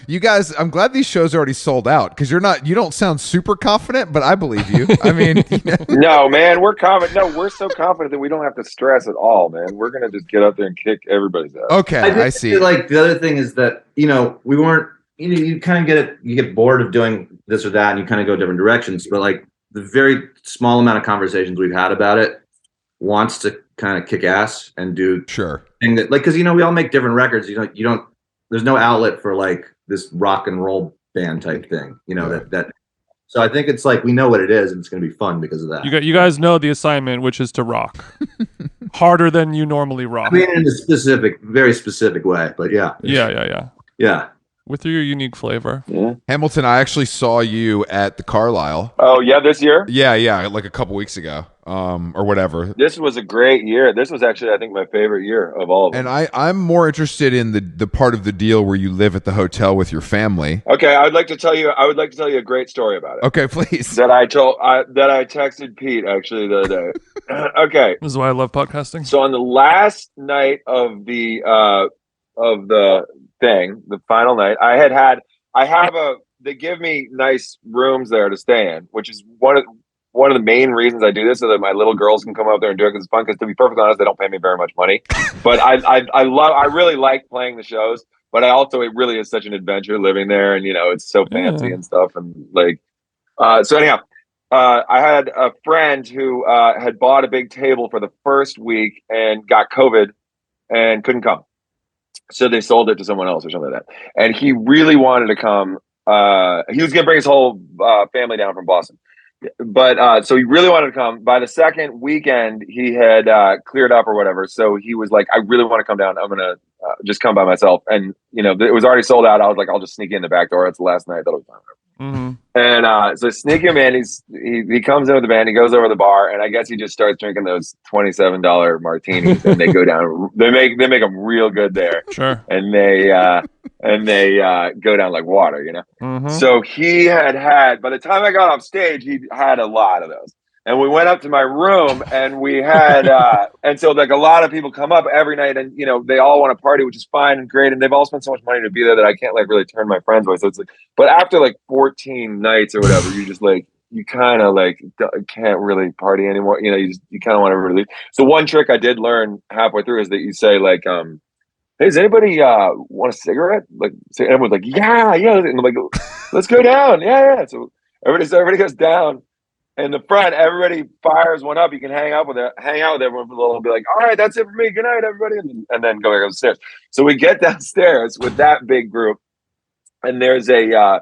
Speaker 1: you guys, I'm glad these shows are already sold out, because you don't sound super confident, but I believe you. I mean,
Speaker 3: No, man, we're confident. No, we're so confident that we don't have to stress at all, man. We're gonna just get out there and kick everybody's ass.
Speaker 1: Okay, I see.
Speaker 4: Feel like the other thing is that we weren't. You kind of get it. You get bored of doing this or that, and you kind of go different directions. But like the very small amount of conversations we've had about it wants to kind of kick ass and do thing that, like, because we all make different records. You don't. There's no outlet for like this rock and roll band type thing. That. So I think it's like we know what it is, and it's going to be fun because of that.
Speaker 2: You guys know the assignment, which is to rock harder than you normally rock.
Speaker 4: I mean, in a very specific way, but yeah.
Speaker 2: Yeah. With your unique flavor.
Speaker 3: Yeah.
Speaker 1: Hamilton, I actually saw you at the Carlyle.
Speaker 3: Oh yeah, this year?
Speaker 1: Yeah, like a couple weeks ago, or whatever.
Speaker 3: This was a great year. This was actually, I think, my favorite year of all of them.
Speaker 1: And I'm more interested in the part of the deal where you live at the hotel with your family.
Speaker 3: Okay, I would like to tell you a great story about it.
Speaker 1: Okay, please.
Speaker 3: That I texted Pete actually the other day. Okay.
Speaker 2: This is why I love podcasting.
Speaker 3: So on the last night of the thing, the final night, they give me nice rooms there to stay in, which is one of the main reasons I do this, so that my little girls can come out there and do it, because it's fun. Because to be perfectly honest, they don't pay me very much money, but I really like playing the shows. But it really is such an adventure living there, and it's so fancy and stuff, and like so anyhow. I had a friend who had bought a big table for the first week and got COVID and couldn't come. So they sold it to someone else or something like that. And he really wanted to come. He was going to bring his whole family down from Boston. But so he really wanted to come. By the second weekend, he had cleared up or whatever. So he was like, I really want to come down. I'm going to just come by myself. And, it was already sold out. I was like, I'll just sneak in the back door. It's the last night. That'll be fine.
Speaker 2: Mm-hmm.
Speaker 3: And so sneak him in. He comes in with the band. He goes over to the bar, and I guess he just starts drinking those $27 martinis, and they go down. They make them real good there.
Speaker 2: Sure.
Speaker 3: And they go down like water,
Speaker 2: Mm-hmm.
Speaker 3: So he had by the time I got off stage, he had a lot of those. And we went up to my room, and we had, and so like a lot of people come up every night, and they all want to party, which is fine and great, and they've all spent so much money to be there that I can't like really turn my friends away. So it's like, but after like 14 nights or whatever, you just like you kind of like can't really party anymore. You kind of want to really. So one trick I did learn halfway through is that you say like, hey, does anybody want a cigarette? Like, so everyone's like, yeah, and I'm like, let's go down, yeah. So everybody goes down. In the front, everybody fires one up. You can hang out with everyone for a little and be like, all right, that's it for me. Good night, everybody. And then go back upstairs. So we get downstairs with that big group. And there's a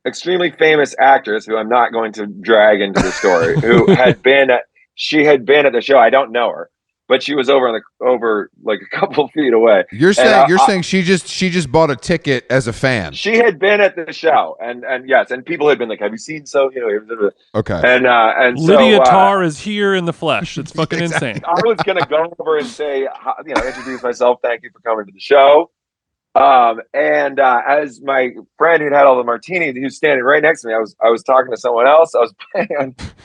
Speaker 3: extremely famous actress who I'm not going to drag into the story, who had been at the show. I don't know her. but she was over like a couple feet away.
Speaker 1: You're saying she just bought a ticket as a fan.
Speaker 3: She had been at the show, and yes, and people had been like, "Have you seen so?"
Speaker 1: Okay.
Speaker 3: And
Speaker 2: Lydia
Speaker 3: so,
Speaker 2: Tarr is here in the flesh. It's fucking insane.
Speaker 3: I was gonna go over and say, introduce myself. Thank you for coming to the show. As my friend who'd had all the martinis, he was standing right next to me. I was talking to someone else. I was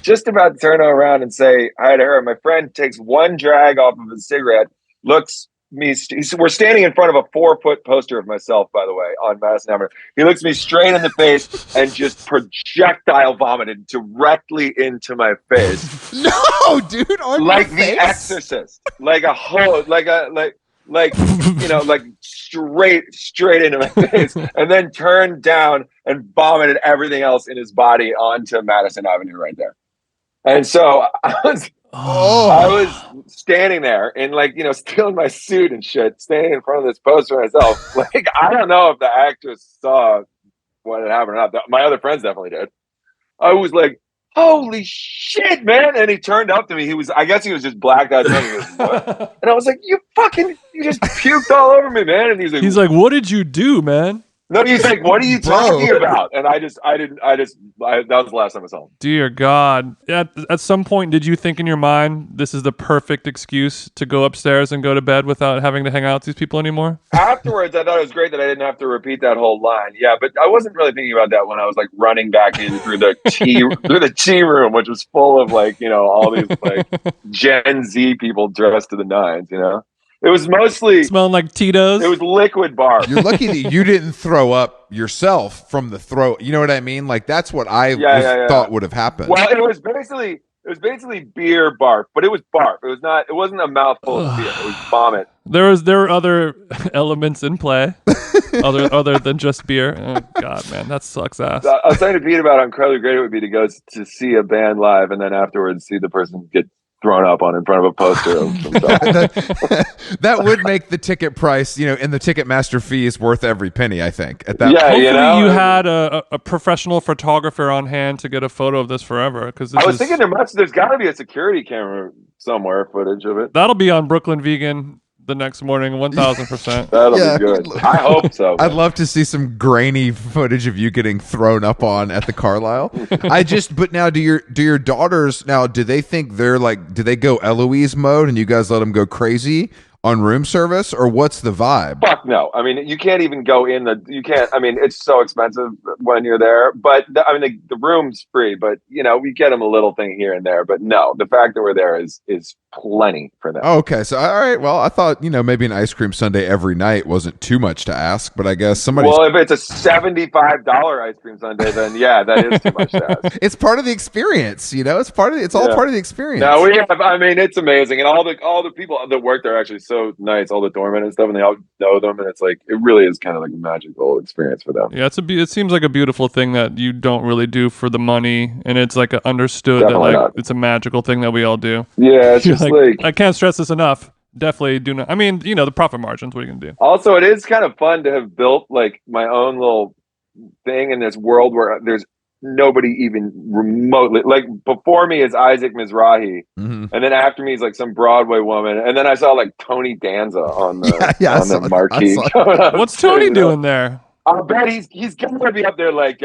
Speaker 3: just about to turn around and say hi to her. My friend takes one drag off of his cigarette, looks me. We're standing in front of a 4-foot poster of myself, by the way, on Madison Avenue. He looks me straight in the face and just projectile vomited directly into my face.
Speaker 1: No, dude, on
Speaker 3: like
Speaker 1: your
Speaker 3: The
Speaker 1: face?
Speaker 3: Exorcist, like a hose, like straight into my face, and then turned down and vomited everything else in his body onto Madison Avenue right there. And so I was standing there and still in my suit and shit, standing in front of this poster myself. Like, I don't know if the actress saw what had happened or not. My other friends definitely did. I was like, holy shit, man. And he turned up to me. I guess he was just blacked out. He goes, what? And I was like, you just puked all over me, man. And
Speaker 2: he's like, what did you do, man?
Speaker 3: No, he's like, what are you talking about? And that was the last time I saw him.
Speaker 2: Dear God. At some point, did you think in your mind, this is the perfect excuse to go upstairs and go to bed without having to hang out with these people anymore?
Speaker 3: Afterwards, I thought it was great that I didn't have to repeat that whole line. Yeah, but I wasn't really thinking about that when I was like running back in through the tea room, which was full of all these Gen Z people dressed to the nines, It was mostly
Speaker 2: smelling like Tito's.
Speaker 3: It was liquid bar.
Speaker 1: You're lucky that you didn't throw up yourself from the throat. You know what I mean? Like, that's what I thought would have happened.
Speaker 3: Well, it was basically beer barf, but it was barf. It wasn't a mouthful of beer. It was vomit.
Speaker 2: There were other elements in play other than just beer. Oh God, man, that sucks ass.
Speaker 3: I was saying to Pete about how incredibly great it would be to go to see a band live and then afterwards see the person get thrown up on in front of a poster of himself.
Speaker 1: that would make the ticket price, and the Ticketmaster fees worth every penny, I think. At that
Speaker 3: yeah,
Speaker 1: point.
Speaker 2: Hopefully you had a professional photographer on hand to get a photo of this forever. Because
Speaker 3: I was thinking there's got to be a security camera somewhere, footage of it.
Speaker 2: That'll be on Brooklyn Vegan the next morning, 1,000%.
Speaker 3: That'll be good. I hope so.
Speaker 1: I'd love to see some grainy footage of you getting thrown up on at the Carlyle. But now, do your daughters now? Do they think they're like? Do they go Eloise mode and you guys let them go crazy on room service, or what's the vibe?
Speaker 3: Fuck no. I mean, you can't even go in you can't. I mean, it's so expensive when you're there. But the room's free. But we get them a little thing here and there. But no, the fact that we're there is plenty for them.
Speaker 1: Oh, okay, so all right. Well, I thought maybe an ice cream sundae every night wasn't too much to ask, but I guess somebody.
Speaker 3: Well, if it's a $75 ice cream sundae, then yeah, that is too much to ask.
Speaker 1: It's part of the experience, It's all part of the experience.
Speaker 3: No, we have. I mean, it's amazing, and all the people that work there are actually so nice. All the doormen and stuff, and they all know them, and it's like it really is kind of like a magical experience for them.
Speaker 2: Yeah, it seems like a beautiful thing that you don't really do for the money, and it's like understood
Speaker 3: Definitely
Speaker 2: that
Speaker 3: not.
Speaker 2: It's a magical thing that we all do.
Speaker 3: Yeah, it's just
Speaker 2: I can't stress this enough. Definitely do not. I mean, the profit margins. What are you gonna do?
Speaker 3: Also, it is kind of fun to have built like my own little thing in this world where there's nobody even remotely like before me is Isaac Mizrahi, and then after me is like some Broadway woman, and then I saw like Tony Danza on the marquee.
Speaker 2: What's Tony doing there?
Speaker 3: I bet he's gonna be up there like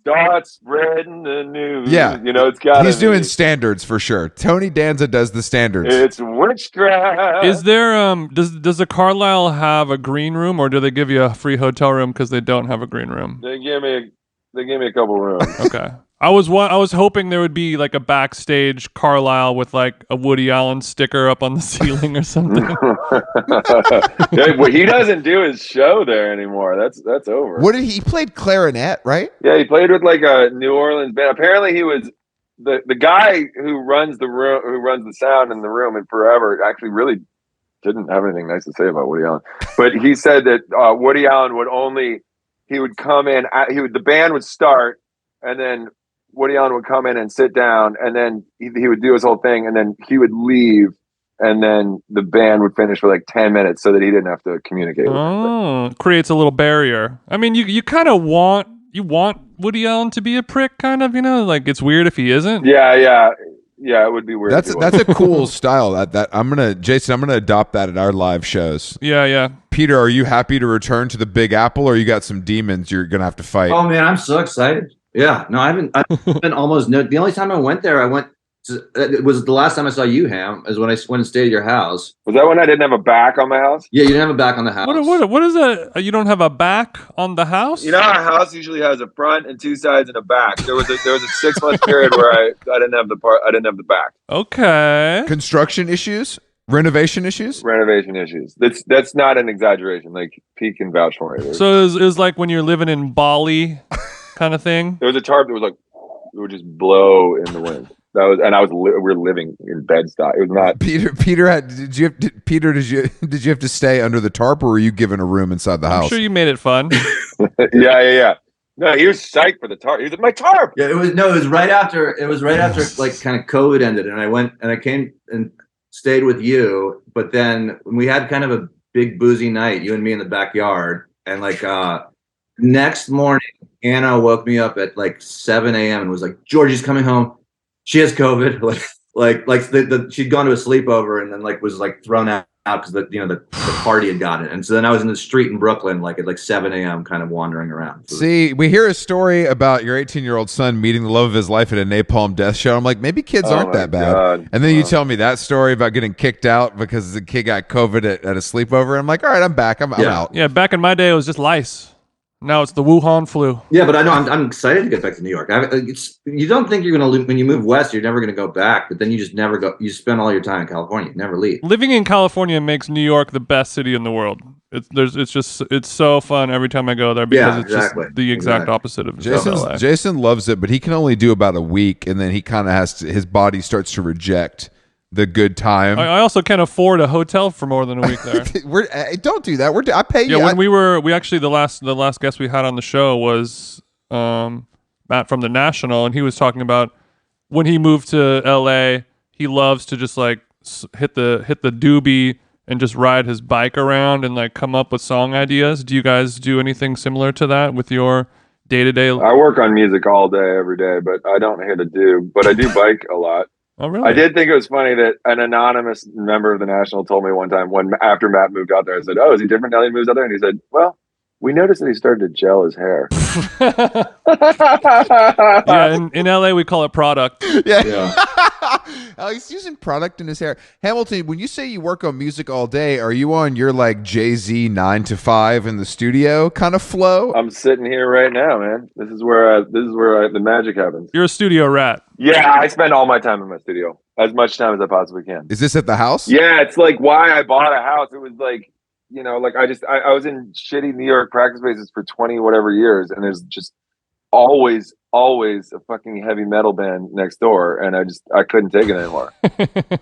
Speaker 3: start spreading the news.
Speaker 1: Yeah,
Speaker 3: it's got.
Speaker 1: He's doing standards for sure. Tony Danza does the standards.
Speaker 3: It's witchcraft.
Speaker 2: Is there does the Carlyle have a green room, or do they give you a free hotel room because they don't have a green room?
Speaker 3: They gave me a couple rooms.
Speaker 2: Okay. I was hoping there would be like a backstage Carlyle with like a Woody Allen sticker up on the ceiling or something.
Speaker 3: Yeah, well, he doesn't do his show there anymore. That's over.
Speaker 1: What did he played clarinet, right?
Speaker 3: Yeah, he played with like a New Orleans band. Apparently, he was the guy who runs the room, who runs the sound in the room, and forever actually really didn't have anything nice to say about Woody Allen. But he said that Woody Allen would come in. The band would start, and then Woody Allen would come in and sit down, and then he would do his whole thing, and then he would leave, and then the band would finish for like 10 minutes so that he didn't have to communicate with him.
Speaker 2: Creates a little barrier. I mean, you kind of want Woody Allen to be a prick, kind of, like it's weird if he isn't.
Speaker 3: Yeah. Yeah, it would be weird.
Speaker 1: That's a cool style. Jason, I'm gonna adopt that at our live shows.
Speaker 2: Yeah.
Speaker 1: Peter, are you happy to return to the Big Apple, or you got some demons you're gonna have to fight?
Speaker 4: Oh man, I'm so excited. Yeah, no, I've been almost no. The only time I went there, it was the last time I saw you, Ham, is when I went and stayed at your house.
Speaker 3: Was that when I didn't have a back on my house?
Speaker 4: Yeah, you didn't have a back on the house.
Speaker 2: What is that? You don't have a back on the house?
Speaker 3: You know, our house usually has a front and two sides and a back. There was a 6-month period where I didn't have the back.
Speaker 2: Okay.
Speaker 1: Construction issues, renovation issues.
Speaker 3: That's not an exaggeration. Like Pete can vouch for it.
Speaker 2: So it was like when you're living in Bali, kind of thing.
Speaker 3: There was a tarp that was like it would just blow in the wind. We were living in Bed-Stuy. It was not
Speaker 1: Peter. Did you have to stay under the tarp, or were you given a room inside the house?
Speaker 2: I'm sure you made it fun.
Speaker 3: Yeah. No, he was psyched for the tarp. He was like, my tarp.
Speaker 4: Yeah, it was right after like kind of COVID ended, and I came and stayed with you. But then we had kind of a big boozy night, you and me in the backyard, and like next morning, Anna woke me up at like 7 a.m. and was like, Georgie's coming home. She has COVID. She'd gone to a sleepover and then was thrown out because the party had got it. And so then I was in the street in Brooklyn at 7 a.m. kind of wandering around.
Speaker 1: See, we hear a story about your 18-year-old son meeting the love of his life at a Napalm Death show. I'm like, maybe kids aren't that bad.
Speaker 3: God.
Speaker 1: And then you tell me that story about getting kicked out because the kid got COVID at a sleepover. I'm like, all right, I'm back. I'm out.
Speaker 2: Yeah, back in my day, it was just lice. Now it's the Wuhan flu.
Speaker 4: Yeah, but I know I'm excited to get back to New York. You don't think you're going to when you move west, you're never going to go back, but then you just never go. You spend all your time in California, you never leave.
Speaker 2: Living in California makes New York the best city in the world. It's so fun every time I go there because it's just the exact opposite of LA.
Speaker 1: Jason loves it, but he can only do about a week, and then he kind of his body starts to reject the good time.
Speaker 2: I also can't afford a hotel for more than a week there.
Speaker 1: Don't do that. I pay you.
Speaker 2: Yeah, when we actually the last guest we had on the show was Matt from the National, and he was talking about when he moved to LA, he loves to just hit the doobie and just ride his bike around and come up with song ideas. Do you guys do anything similar to that with your day-to-day?
Speaker 3: I work on music all day, every day, but I don't hit a do. But I do bike a lot.
Speaker 2: Oh, really?
Speaker 3: I did think it was funny that an anonymous member of the National told me one time after Matt moved out there, I said, "Oh, is he different now that he moves out there?" And he said, "Well, we noticed that he started to gel his hair."
Speaker 2: Yeah, in LA we call it product.
Speaker 1: Yeah. Oh, he's using product in his hair. Hamilton, when you say you work on music all day, are you on your Jay-Z 9 to 5 in the studio kind of flow?
Speaker 3: I'm sitting here right now, man. This is where the magic happens.
Speaker 2: You're a studio rat.
Speaker 3: Yeah, I spend all my time in my studio, as much time as I possibly can.
Speaker 1: Is this at the house?
Speaker 3: Yeah, it's why I bought a house. It was I was in shitty New York practice spaces for 20 whatever years, and there's just always a fucking heavy metal band next door, and I couldn't take it anymore.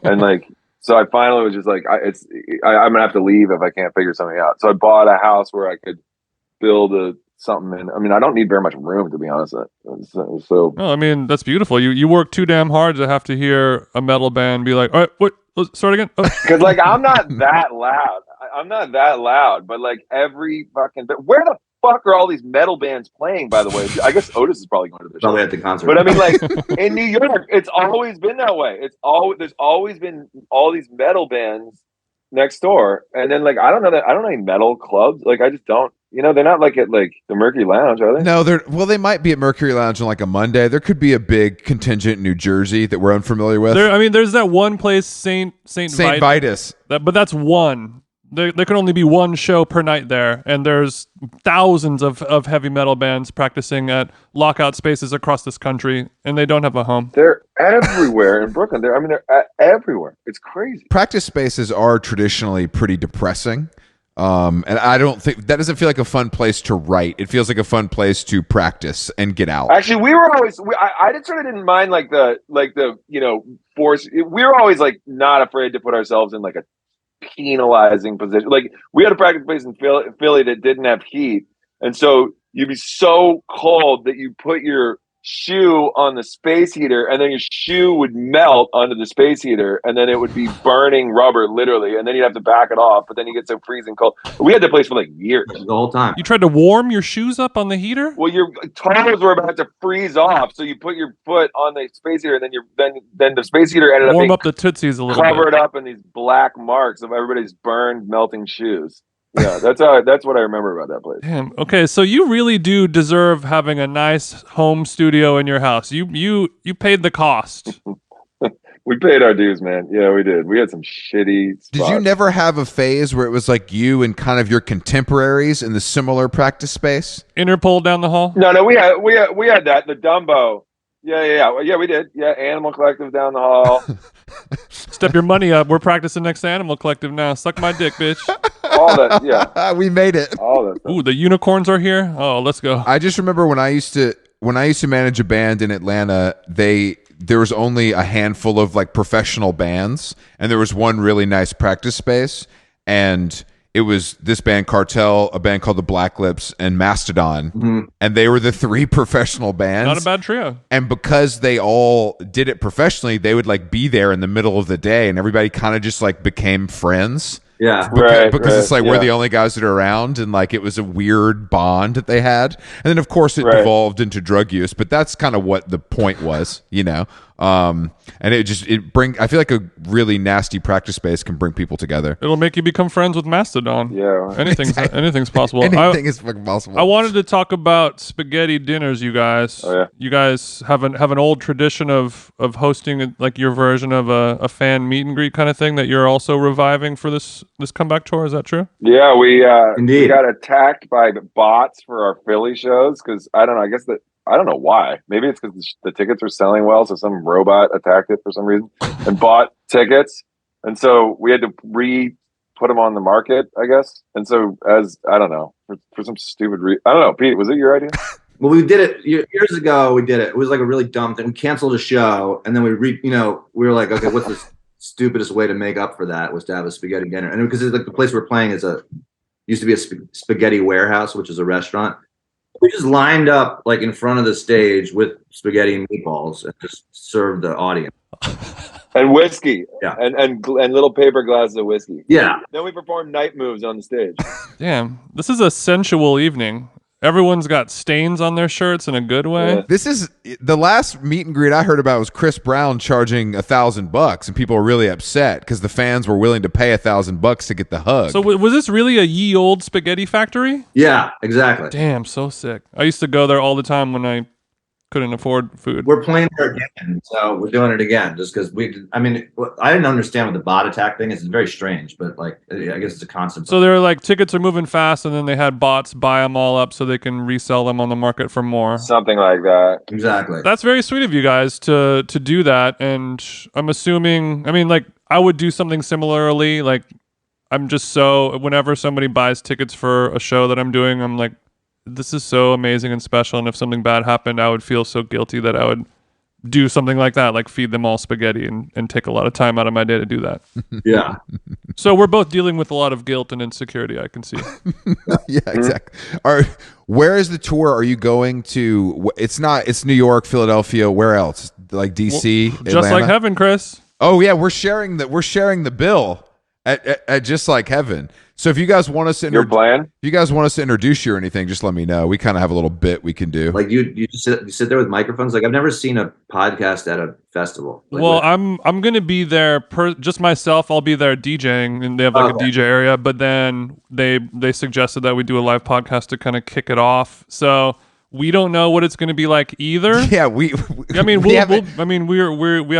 Speaker 3: And so I finally was just I'm gonna have to leave if I can't figure something out. So I bought a house where I could build something in. I mean, I don't need very much room, to be honest. So
Speaker 2: no, I mean, that's beautiful. You work too damn hard to have to hear a metal band be like, all right, what? Let's start again.
Speaker 3: Because I'm not that loud. I'm not that loud, but every fucking. But where the fuck are all these metal bands playing? By the way, I guess Otis is probably going to the show.
Speaker 4: Probably at the concert.
Speaker 3: But I mean, in New York, it's always been that way. There's always been all these metal bands next door, and then I don't know any metal clubs. I just don't. They're not at the Mercury Lounge, are they?
Speaker 1: No, they might be at Mercury Lounge on a Monday. There could be a big contingent in New Jersey that we're unfamiliar with.
Speaker 2: There's that one place, Saint
Speaker 1: Vitus.
Speaker 2: But that's one. There can only be one show per night there, and there's thousands of heavy metal bands practicing at lockout spaces across this country, and they don't have a home.
Speaker 3: They're everywhere in Brooklyn. They're everywhere. It's crazy.
Speaker 1: Practice spaces are traditionally pretty depressing. And I don't think that doesn't feel like a fun place to write. It feels like a fun place to practice and get out.
Speaker 3: Actually, we were always, I didn't mind the force. We were always not afraid to put ourselves in a penalizing position. We had a practice place in Philly that didn't have heat. And so you'd be so cold that you put your shoe on the space heater, and then your shoe would melt onto the space heater, and then it would be burning rubber, literally, and then you'd have to back it off, but then you get so freezing cold. We had that place for like years.
Speaker 4: The whole time.
Speaker 2: You tried to warm your shoes up on the heater?
Speaker 3: Well, your toes were about to freeze off, so you put your foot on the space heater, and then the space heater ended
Speaker 2: Warm
Speaker 3: up
Speaker 2: up the tootsies a little
Speaker 3: covered
Speaker 2: bit.
Speaker 3: up in these black marks of everybody's burned, melting shoes. Yeah, that's what I remember about that place.
Speaker 2: Damn. Okay, so you really do deserve having a nice home studio in your house. You paid the cost.
Speaker 3: We paid our dues, man. Yeah, we did. We had some shitty spots.
Speaker 1: Did you never have a phase where it was like you and kind of your contemporaries in the similar practice space?
Speaker 2: Interpol down the hall?
Speaker 3: No, we had that. The Dumbo. Yeah, we did. Yeah, Animal Collective down the hall.
Speaker 2: Step your money up. We're practicing next to Animal Collective now. Suck my dick, bitch.
Speaker 3: All that, yeah.
Speaker 1: We made it.
Speaker 3: All that stuff.
Speaker 2: Ooh, the unicorns are here. Oh, let's go.
Speaker 1: I just remember when I used to manage a band in Atlanta, there was only a handful of like professional bands, and there was one really nice practice space, and it was this band Cartel, a band called the Black Lips, and Mastodon, and they were the three professional bands.
Speaker 2: Not a bad trio.
Speaker 1: And because they all did it professionally, they would like be there in the middle of the day, and everybody kind of just like became friends.
Speaker 4: Yeah.
Speaker 1: Because it's like we're the only guys that are around, and like it was a weird bond that they had. And then of course it devolved into drug use, but that's kind of what the point was, you know. And I feel like a really nasty practice space can bring people together.
Speaker 2: It'll make you become friends with Mastodon.
Speaker 3: Yeah.
Speaker 2: Anything's possible.
Speaker 1: Anything is fucking possible.
Speaker 2: I wanted to talk about spaghetti dinners, you guys.
Speaker 3: Oh, yeah.
Speaker 2: You guys have an old tradition of hosting like your version of a fan meet and greet kind of thing that you're also reviving for this comeback tour. Is that true?
Speaker 3: Yeah, we
Speaker 4: Indeed.
Speaker 3: got attacked by bots for our Philly shows because I don't know. I don't know why. Maybe it's because the tickets were selling well, so some robot attacked it for some reason and bought tickets, and so we had to put them on the market, I guess. And so I don't know, for some stupid reason. I don't know. Pete, was it your idea?
Speaker 4: Well, we did it years ago. We did it. It was like a really dumb thing. We canceled a show, and then we were like, okay, what's the stupidest way to make up for that was to have a spaghetti dinner. And because like the place we're playing used to be a spaghetti warehouse, which is a restaurant. We just lined up like in front of the stage with spaghetti and meatballs and just served the audience.
Speaker 3: And whiskey.
Speaker 4: Yeah.
Speaker 3: And little paper glasses of whiskey.
Speaker 4: Yeah.
Speaker 3: Then we performed night moves on the stage.
Speaker 2: Damn, this is a sensual evening. Everyone's got stains on their shirts in a good way.
Speaker 3: Yeah.
Speaker 1: This is the last meet and greet I heard about was Chris Brown charging $1,000, and people were really upset because the fans were willing to pay $1,000 to get the hug.
Speaker 2: So was this really a ye old spaghetti factory?
Speaker 4: Yeah, exactly.
Speaker 2: Damn, so sick. I used to go there all the time when I couldn't afford food.
Speaker 4: We're playing there again, so we're doing it again just because I didn't understand what the bot attack thing is. It's very strange, but like I guess it's a concept.
Speaker 2: So they're like tickets are moving fast, and then they had bots buy them all up so they can resell them on the market for more.
Speaker 3: Something like that.
Speaker 4: Exactly.
Speaker 2: That's very sweet of you guys to do that, and I'm assuming. I mean, like I would do something similarly. Like I'm just whenever somebody buys tickets for a show that I'm doing, I'm like, this is so amazing and special, and if something bad happened, I would feel so guilty that I would do something like that, like feed them all spaghetti and take a lot of time out of my day to do that.
Speaker 4: Yeah.
Speaker 2: So we're both dealing with a lot of guilt and insecurity, I can see.
Speaker 1: Yeah, exactly. Where is the tour? Are you going to? It's New York, Philadelphia. Where else? Like DC,
Speaker 2: Just
Speaker 1: Atlanta?
Speaker 2: Like Heaven, Chris.
Speaker 1: Oh yeah, we're sharing the bill at Just Like Heaven. So if you guys want us to
Speaker 3: Your plan?
Speaker 1: if you guys want us to introduce you or anything, just let me know. We kind of have a little bit we can do.
Speaker 4: Like you sit there with microphones. Like I've never seen a podcast at a festival. Like,
Speaker 2: Well, I'm gonna be there just myself. I'll be there DJing, and they have like a DJ area. But then they suggested that we do a live podcast to kind of kick it off. So we don't know what it's going to be like either.
Speaker 1: Yeah,
Speaker 2: we have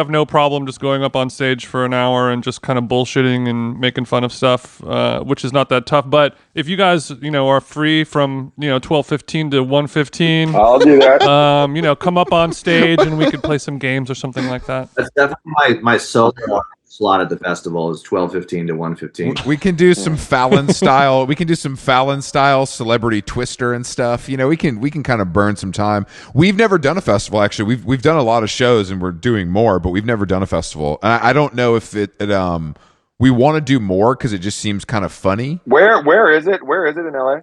Speaker 2: no problem just going up on stage for an hour and just kind of bullshitting and making fun of stuff, which is not that tough. But if you guys, are free from 12:15 to 1:15,
Speaker 3: I'll do that.
Speaker 2: come up on stage and we could play some games or something like that.
Speaker 4: that's definitely my solo slot at the festival is 12:15 to 1:15.
Speaker 1: We can do some Fallon style. We can do some Fallon style celebrity twister and stuff. We can kind of burn some time. We've never done a festival actually. We've done a lot of shows and we're doing more, but we've never done a festival. And I don't know if we want to do more because it just seems kind of funny.
Speaker 3: Where is it? Where is it in LA?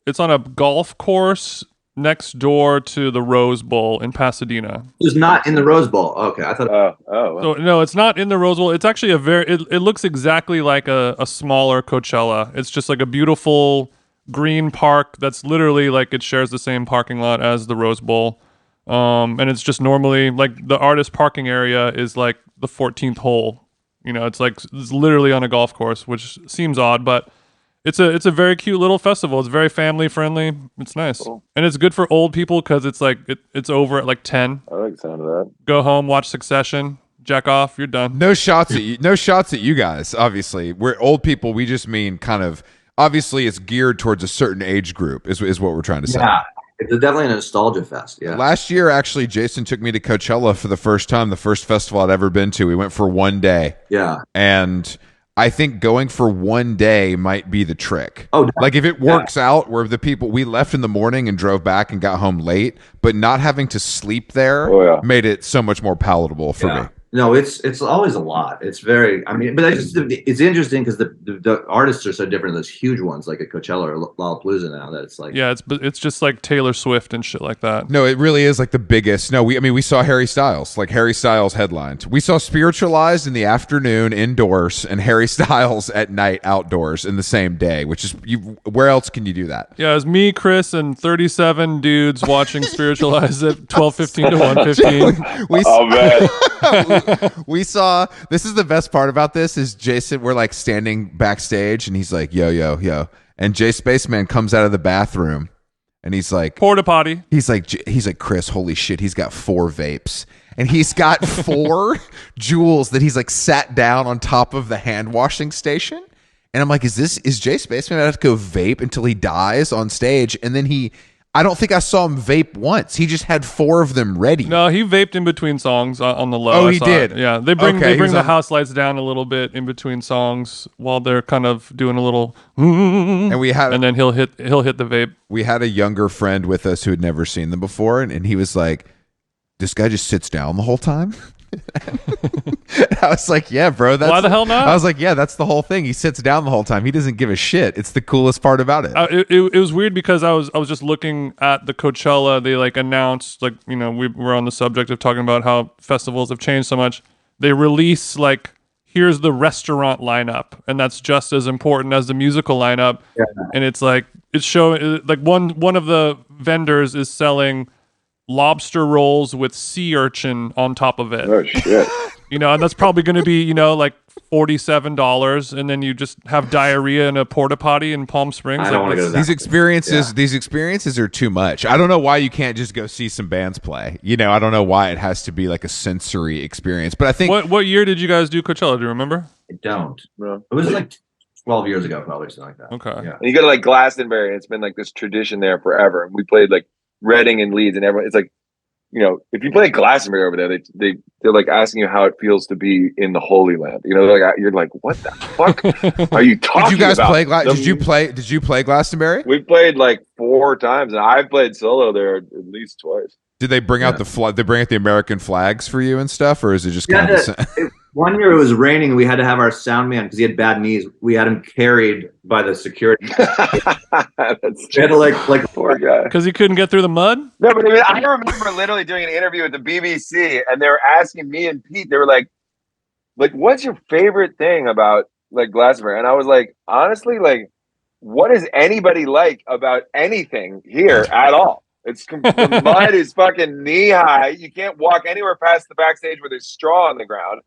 Speaker 2: It's on a golf course next door to the Rose Bowl in Pasadena.
Speaker 4: It was not in the Rose Bowl. Okay, I thought.
Speaker 3: Wow.
Speaker 2: So no, it's not in the Rose Bowl. It's actually it looks exactly like a smaller Coachella. It's just like a beautiful green park that's literally like it shares the same parking lot as the Rose Bowl. And it's just normally like the artist parking area is like the 14th hole. You know, it's literally on a golf course, which seems odd, but it's a very cute little festival. It's very family friendly. It's nice. Cool. And it's good for old people because it's like it's over at like 10.
Speaker 3: I like the sound of that.
Speaker 2: Go home, watch Succession, jack off, you're done.
Speaker 1: No shots at you. No shots at you guys. Obviously, we're old people. We just mean kind of. Obviously, it's geared towards a certain age group. Is what we're trying to say.
Speaker 4: Yeah, it's definitely a nostalgia fest. Yeah.
Speaker 1: Last year, actually, Jason took me to Coachella for the first time. The first festival I'd ever been to. We went for one day.
Speaker 4: Yeah.
Speaker 1: And I think going for one day might be the trick.
Speaker 4: Oh,
Speaker 1: like if it works out where the people we left in the morning and drove back and got home late, but not having to sleep there made it so much more palatable for me.
Speaker 4: No, it's always a lot. It's very, I mean, but it's interesting because the artists are so different. Those huge ones like at Coachella or Lollapalooza now that it's like
Speaker 2: it's just like Taylor Swift and shit like that.
Speaker 1: No, it really is like the biggest. No, we saw Harry Styles. Like Harry Styles headlined. We saw Spiritualized in the afternoon indoors and Harry Styles at night outdoors in the same day. Which is where else can you do that?
Speaker 2: Yeah, it was me, Chris, and 37 dudes watching Spiritualized at 12:15 to 1:15.
Speaker 1: We saw, this is the best part about this is Jason, we're like standing backstage and he's like, yo. And Jay Spaceman comes out of the bathroom and he's like,
Speaker 2: porta potty.
Speaker 1: He's like, Chris, holy shit, he's got 4 vapes. And he's got 4 jewels that he's like sat down on top of the hand washing station. And I'm like, is Jay Spaceman about to go vape until he dies on stage? And then I don't think I saw him vape once. He just had 4 of them ready.
Speaker 2: No, he vaped in between songs on the low.
Speaker 1: Oh, he did?
Speaker 2: Yeah, they bring the house lights down a little bit in between songs while they're kind of doing a little. And then he'll hit the vape.
Speaker 1: We had a younger friend with us who had never seen them before, and he was like, "This guy just sits down the whole time." I was like, yeah, bro.
Speaker 2: Why the hell not?
Speaker 1: I was like, yeah, that's the whole thing. He sits down the whole time. He doesn't give a shit. It's the coolest part about it.
Speaker 2: It was weird because I was just looking at the Coachella. They like announced, like, you know, we were on the subject of talking about how festivals have changed so much. They release like, here's the restaurant lineup, and that's just as important as the musical lineup. Yeah. And it's like it's showing like one of the vendors is selling lobster rolls with sea urchin on top of it.
Speaker 3: Oh shit.
Speaker 2: You know, and that's probably going to be, you know, like $47, and then you just have diarrhea in a porta potty in Palm Springs.
Speaker 4: I don't want to go to that.
Speaker 1: These experiences are too much. I don't know why you can't just go see some bands play. You know, I don't know why it has to be like a sensory experience. But I think
Speaker 2: what year did you guys do Coachella? Do you remember?
Speaker 4: I don't. No. It was like 12 years ago, probably something like that.
Speaker 2: Okay.
Speaker 4: Yeah.
Speaker 3: And you go to like Glastonbury, and it's been like this tradition there forever. And we played like Reading and Leeds, and everyone. It's like, you know, if you play Glastonbury over there, they're like asking you how it feels to be in the Holy Land. You know, like you're like, what the fuck are you talking about?
Speaker 1: Did you guys play? Did you play Glastonbury?
Speaker 3: We played like 4 times, and I've played solo there at least twice.
Speaker 1: Did they bring out They bring out the American flags for you and stuff, or is it just kind of?
Speaker 4: One year it was raining, and we had to have our sound man because he had bad knees. We had him carried by the security. We had to like
Speaker 3: poor guy
Speaker 2: because he couldn't get through the mud.
Speaker 3: No, but I mean, I remember literally doing an interview with the BBC, and they were asking me and Pete. They were like, what's your favorite thing about like Glastonbury? And I was like, honestly, like, what is anybody like about anything here at all? The mud is fucking knee high. You can't walk anywhere past the backstage where there's straw on the ground.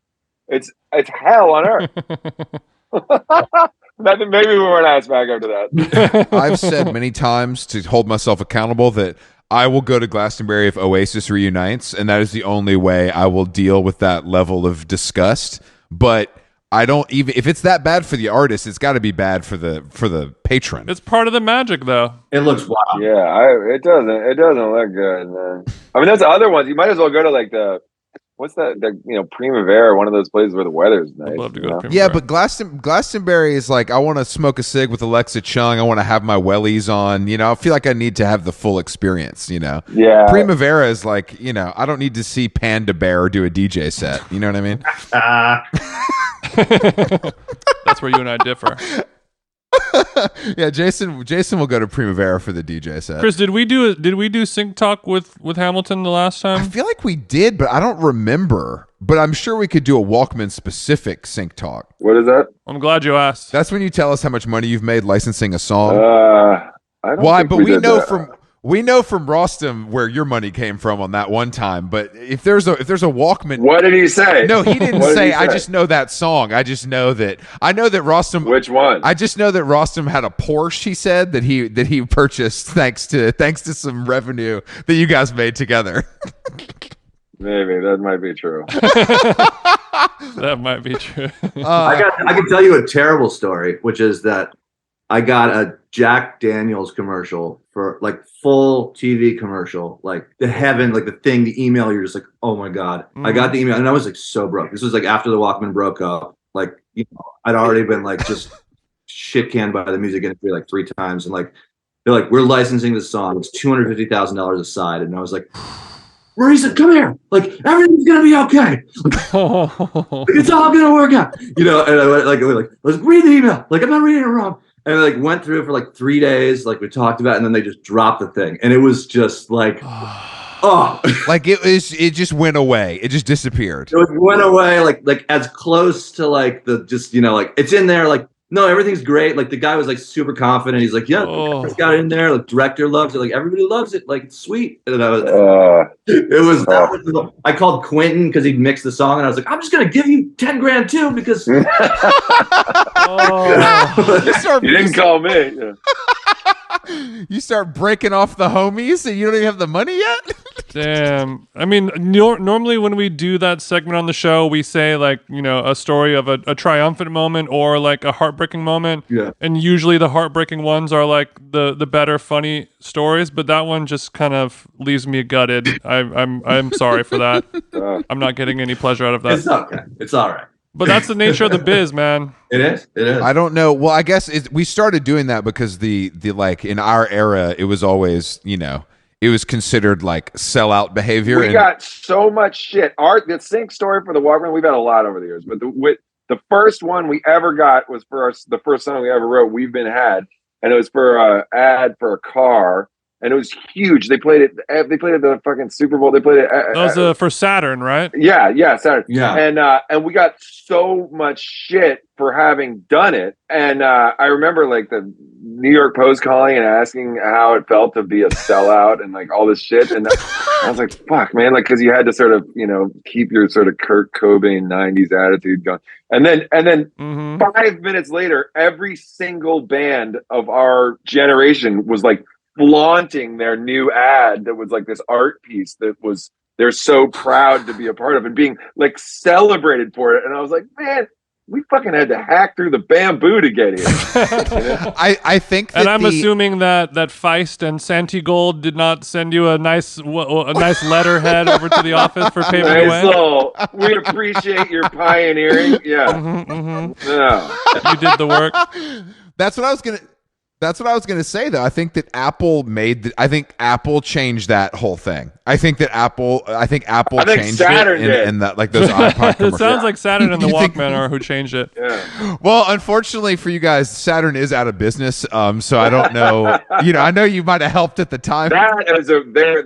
Speaker 3: It's hell on earth. Maybe we weren't asked back after that.
Speaker 1: I've said many times to hold myself accountable that I will go to Glastonbury if Oasis reunites, and that is the only way I will deal with that level of disgust. But I don't even if it's that bad for the artist, it's got to be bad for the patron.
Speaker 2: It's part of the magic, though.
Speaker 4: It looks wild.
Speaker 3: Yeah, it doesn't look good, man. I mean, that's the other ones. You might as well go to like what's that? The Primavera, one of those places where the weather's nice.
Speaker 2: I'd love to go to Primavera.
Speaker 1: Yeah, but Glastonbury is like, I want to smoke a cig with Alexa Chung. I want to have my wellies on. You know, I feel like I need to have the full experience. You know,
Speaker 3: yeah.
Speaker 1: Primavera is like, you know, I don't need to see Panda Bear do a DJ set. You know what I mean?
Speaker 2: That's where you and I differ.
Speaker 1: Yeah, Jason will go to Primavera for the DJ set.
Speaker 2: Chris, did we do Sync Talk with Hamilton the last
Speaker 1: I
Speaker 2: time?
Speaker 1: feel like we did, but I don't remember. But I'm sure we could do a Walkman specific sync talk.
Speaker 3: What is that?
Speaker 2: I'm glad you asked.
Speaker 1: That's when you tell us how much money you've made licensing a song.
Speaker 3: I don't
Speaker 1: Why?
Speaker 3: think
Speaker 1: But
Speaker 3: we
Speaker 1: we
Speaker 3: did
Speaker 1: know
Speaker 3: that.
Speaker 1: we know from Rostam where your money came from on that one time. But if there's a Walkman,
Speaker 3: What did he say?
Speaker 1: no, he didn't
Speaker 3: What did
Speaker 1: say.
Speaker 3: he
Speaker 1: I just know that song. I know that Rostam.
Speaker 3: Which one?
Speaker 1: I just know that Rostam had a Porsche. He said that he purchased thanks to some revenue that you guys made together.
Speaker 3: Maybe that might be true.
Speaker 2: That might be true.
Speaker 4: I can tell you a terrible story, which is that I got a Jack Daniels commercial for like full TV commercial, like the thing, the email. You're just like, oh my God. I got the email and I was like so broke. This was like after the Walkman broke up. Like, I'd already been like just shit canned by the music industry like 3 times. And like, they're like, we're licensing this song. It's $250,000 a side. And I was like, Marisa, come here. Like, everything's gonna be okay. Like, it's all gonna work out. And I went like, let's read the email. Like, I'm not reading it wrong. And I like went through it for like 3 days, like we talked about, and then they just dropped the thing. And it was just like,
Speaker 1: like it just went away. It just disappeared.
Speaker 4: It went away, like as close to like the just like it's in there, like no, everything's great. Like the guy was like super confident. He's like, yeah, it's got it in there. Like director loves it. Like everybody loves it. Like it's sweet. And I was, I called Quentin because he'd mixed the song, and I was like, I'm just gonna give you 10 grand too because
Speaker 1: You
Speaker 3: didn't call me. Yeah.
Speaker 1: You start breaking off the homies, and you don't even have the money yet.
Speaker 2: Damn. I mean, normally when we do that segment on the show, we say like, a story of a triumphant moment or like a heartbreaking moment.
Speaker 4: Yeah.
Speaker 2: And usually the heartbreaking ones are like the better funny stories, but that one just kind of leaves me gutted. I'm sorry for that. I'm not getting any pleasure out of that.
Speaker 4: it's okay. It's all right.
Speaker 2: But that's the nature of the biz, man.
Speaker 4: It is.
Speaker 1: I don't know. Well, I guess we started doing that because the like in our era, it was always it was considered like sellout behavior.
Speaker 3: We got so much shit. The sync story for the Walkman, we've had a lot over the years, but the first one we ever got was for the first song we ever wrote, We've Been Had, and it was for an ad for a car, and it was huge. They played it at the fucking Super Bowl. They played it.
Speaker 2: That was for Saturn, right?
Speaker 3: Yeah, Saturn.
Speaker 4: Yeah.
Speaker 3: And we got so much shit for having done it. And I remember like the New York Post calling and asking how it felt to be a sellout and like all this shit. And I was like, fuck, man, like because you had to sort of keep your sort of Kurt Cobain 90s attitude going. And then 5 minutes later, every single band of our generation was like flaunting their new ad that was like this art piece that was they're so proud to be a part of and being like celebrated for it. And I was like, man, we fucking had to hack through the bamboo to get here.
Speaker 1: I think,
Speaker 2: and I'm assuming that Feist and Santigold did not send you a nice letterhead over to the office for paving the way.
Speaker 3: So we appreciate your pioneering. Yeah, No.
Speaker 2: You did the work.
Speaker 1: That's what I was gonna say, though. I think that Apple changed that whole thing. I think Apple changed
Speaker 3: Saturn
Speaker 1: it in that like those iPod commercials.
Speaker 2: It sounds like Saturn and the
Speaker 1: You think-
Speaker 2: Walkman are who changed it.
Speaker 3: Yeah.
Speaker 1: Well, unfortunately for you guys, Saturn is out of business. So I don't know. I know you might have helped at the time.
Speaker 3: That is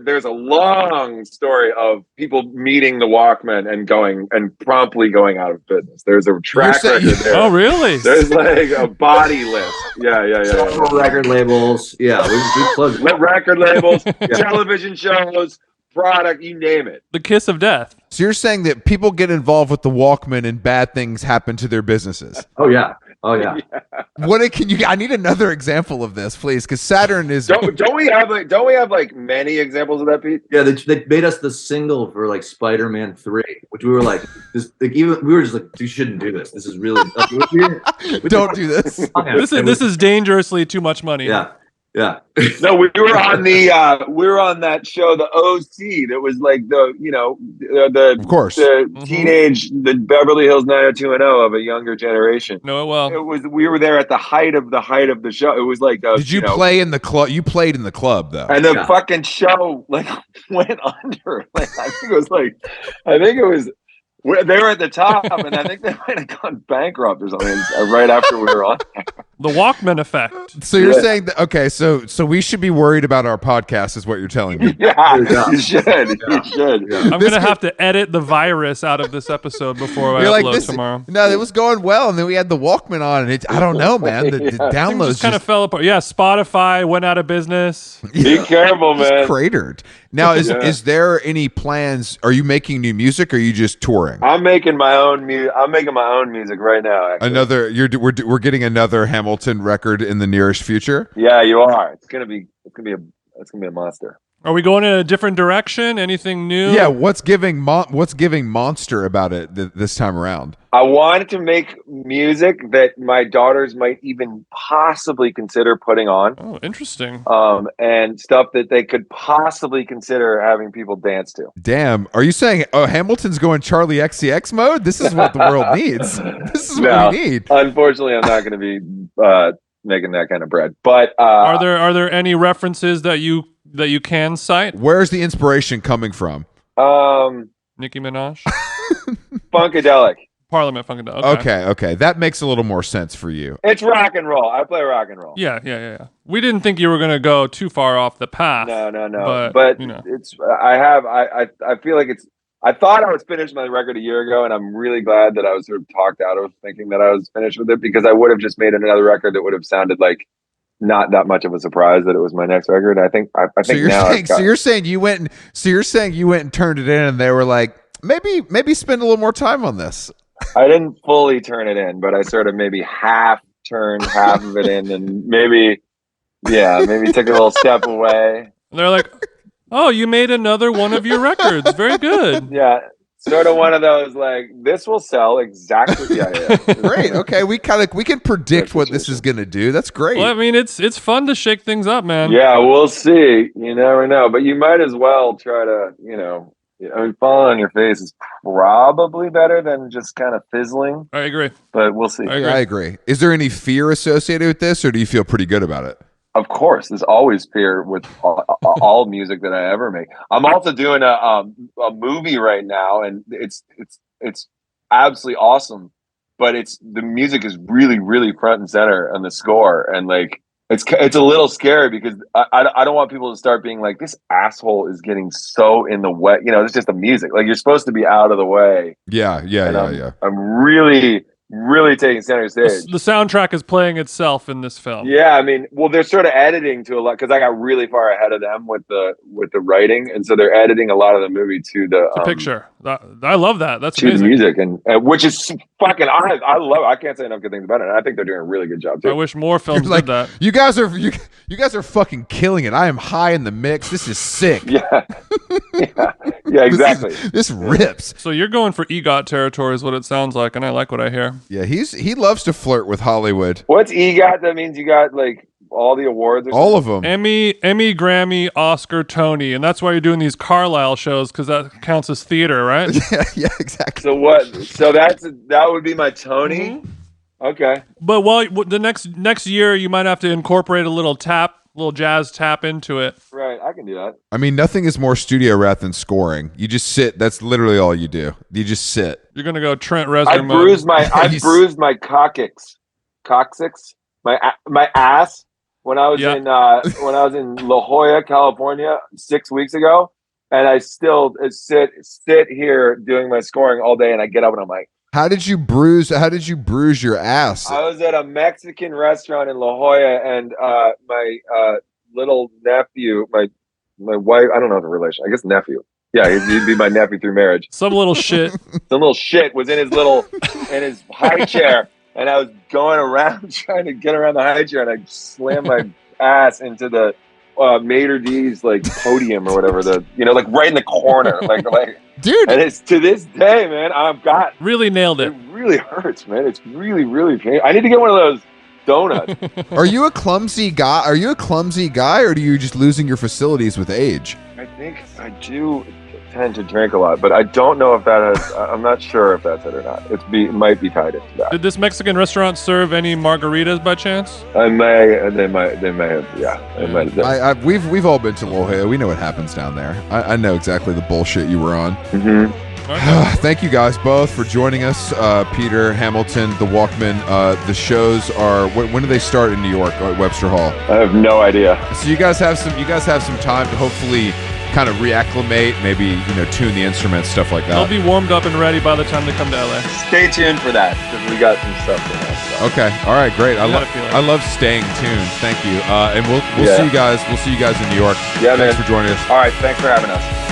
Speaker 3: there's a long story of people meeting the Walkman and promptly going out of business. There's a track record there.
Speaker 2: Oh, really?
Speaker 3: There's like a body list. Yeah.
Speaker 4: Several record labels. Yeah, we closed.
Speaker 3: Record labels, television shows, product, you name it.
Speaker 2: The kiss of death.
Speaker 1: So you're saying that people get involved with the Walkman and bad things happen to their businesses.
Speaker 4: Oh yeah.
Speaker 1: I need another example of this, please, because Saturn is.
Speaker 3: Don't we have like many examples of that, Pete?
Speaker 4: Yeah, they made us the single for like Spider-Man 3, which we were like, we were just like, you shouldn't do this. This is really
Speaker 1: Don't do this.
Speaker 2: This is dangerously too much money.
Speaker 4: Yeah.
Speaker 3: No, we were on that show, the OC, that was like the
Speaker 1: Of course.
Speaker 3: the teenage, the Beverly Hills 90210 of a younger generation.
Speaker 2: Know it well.
Speaker 3: We were there at the height of the show. It was like
Speaker 1: Did you play in the club? You played in the club though.
Speaker 3: And the fucking show like went under. Like I think it was They were at the top, and I think they might have gone bankrupt or something right after we were on.
Speaker 2: The Walkman effect.
Speaker 1: So you're saying that, okay, so we should be worried about our podcast is what you're telling me.
Speaker 3: Yeah, you should. You should.
Speaker 2: I'm going to have to edit the virus out of this episode before I
Speaker 1: You're
Speaker 2: upload
Speaker 1: like, this,
Speaker 2: tomorrow.
Speaker 1: no, it was going well, and then we had the Walkman on, and I don't know, man. The
Speaker 2: Things
Speaker 1: downloads
Speaker 2: just kind of fell apart. Yeah, Spotify went out of business.
Speaker 3: Be careful,
Speaker 1: just
Speaker 3: man.
Speaker 1: cratered. Now, is there any plans? Are you making new music, or are you just touring?
Speaker 3: I'm making my own music. I'm making my own music right now. Actually.
Speaker 1: We're getting another Hamilton record in the nearest future.
Speaker 3: Yeah, you are. It's gonna be a monster.
Speaker 2: Are we going in a different direction? Anything new?
Speaker 1: Yeah, what's giving monster about it this time around?
Speaker 3: I wanted to make music that my daughters might even possibly consider putting on.
Speaker 2: Oh, interesting.
Speaker 3: And stuff that they could possibly consider having people dance to.
Speaker 1: Damn, are you saying Hamilton's going Charlie XCX mode? This is what the world needs. This is what we need.
Speaker 3: Unfortunately, I'm not going to be making that kind of bread. But
Speaker 2: are there any references that you can cite?
Speaker 1: Where's the inspiration coming from?
Speaker 2: Nicki Minaj?
Speaker 3: Funkadelic.
Speaker 2: Parliament Funkadelic.
Speaker 1: Okay. That makes a little more sense for you.
Speaker 3: It's rock and roll. I play rock and roll.
Speaker 2: Yeah. We didn't think you were going to go too far off the path.
Speaker 3: No. But
Speaker 2: you know.
Speaker 3: I feel like it's. I thought I was finished my record a year ago, and I'm really glad that I was sort of talked out of thinking that I was finished with it, because I would have just made another record that would have sounded like not that much of a surprise that it was my next record. I think
Speaker 1: so you're saying you went and turned it in, and they were like, maybe spend a little more time on this.
Speaker 3: I didn't fully turn it in, but I sort of maybe turned half of it in, and maybe took a little step away.
Speaker 2: And they're like, oh, you made another one of your records. Very good.
Speaker 3: Yeah. Sort of one of those, like, this will sell exactly. Yeah.
Speaker 1: Great. Okay, we can predict what this is going to do. That's great.
Speaker 2: Well, I mean, it's fun to shake things up, man.
Speaker 3: Yeah, we'll see. You never know, but you might as well try to, falling on your face is probably better than just kind of fizzling.
Speaker 2: I agree,
Speaker 3: but we'll see.
Speaker 1: I agree. Is there any fear associated with this, or do you feel pretty good about it?
Speaker 3: Of course, there's always fear with all music that I ever make. I'm also doing a movie right now, and it's absolutely awesome. But the music is really, really front and center on the score, and like it's a little scary because I don't want people to start being like, this asshole is getting so in the way. It's just the music. Like, you're supposed to be out of the way.
Speaker 1: Yeah.
Speaker 3: I'm really taking center stage.
Speaker 2: The soundtrack is playing itself in this film.
Speaker 3: Yeah, I mean, well, they're sort of editing to a lot, because I got really far ahead of them with the writing, and so they're editing a lot of the movie to the
Speaker 2: picture. I love that. That's
Speaker 3: to
Speaker 2: amazing.
Speaker 3: the music, and which is fucking. I love it. I can't say enough good things about it. And I think they're doing a really good job too.
Speaker 2: I wish more films did that.
Speaker 1: You guys are fucking killing it. I am high in the mix. This is sick.
Speaker 3: Yeah, exactly.
Speaker 1: This rips.
Speaker 2: So you're going for EGOT territory, is what it sounds like, and I like what I hear.
Speaker 1: Yeah, he loves to flirt with Hollywood.
Speaker 3: What's EGOT? That means you got like all the awards.
Speaker 1: All of them.
Speaker 2: Emmy, Grammy, Oscar, Tony, and that's why you're doing these Carlyle shows, because that counts as theater, right?
Speaker 1: Yeah, exactly.
Speaker 3: So what? So that would be my Tony.
Speaker 2: Mm-hmm.
Speaker 3: Okay.
Speaker 2: But the next year, you might have to incorporate a little jazz tap into it.
Speaker 3: Right, I can do that.
Speaker 1: I mean, nothing is more studio rat than scoring. You just sit. That's literally all you do. You just sit.
Speaker 2: You're gonna go Trent Reznor.
Speaker 3: I bruised my coccyx, my ass when I was in La Jolla, California 6 weeks ago, and I still sit here doing my scoring all day, and I get up and I'm like,
Speaker 1: How did you bruise your ass?
Speaker 3: I was at a Mexican restaurant in La Jolla, and my little nephew, my wife, I don't know the relation, I guess nephew. Yeah, he'd be my nephew through marriage.
Speaker 2: Some little shit
Speaker 3: Was in his high chair, and I was going around trying to get around the high chair, and I slammed my ass into the Mater D's like podium or whatever, like right in the corner, like
Speaker 1: dude.
Speaker 3: And it's to this day, man.
Speaker 2: Really nailed it.
Speaker 3: It really hurts, man. It's really, really painful. I need to get one of those donuts.
Speaker 1: Are you a clumsy guy, or are you just losing your facilities with age?
Speaker 3: I think I do tend to drink a lot, but I don't know if that is. I'm not sure if that's it or not. It might be tied into that.
Speaker 2: Did this Mexican restaurant serve any margaritas by chance?
Speaker 3: They might have. Yeah, they might have.
Speaker 1: We've all been to La Jolla. We know what happens down there. I know exactly the bullshit you were on.
Speaker 3: Mm-hmm.
Speaker 1: Thank you guys both for joining us. Peter, Hamilton, the Walkmen. The shows are when do they start in New York at Webster Hall?
Speaker 3: I have no idea.
Speaker 1: So you guys have some time to hopefully kind of reacclimate, maybe tune the instruments, stuff like that.
Speaker 2: They'll be warmed up and ready by the time they come to LA.
Speaker 3: Stay tuned for that because we got some stuff for that.
Speaker 1: Okay, all right, great.
Speaker 2: I
Speaker 1: love staying tuned. Thank you, and we'll see you guys. We'll see you guys in New York.
Speaker 3: Yeah,
Speaker 1: thanks
Speaker 3: man.
Speaker 1: for joining us.
Speaker 3: All right, thanks for having us.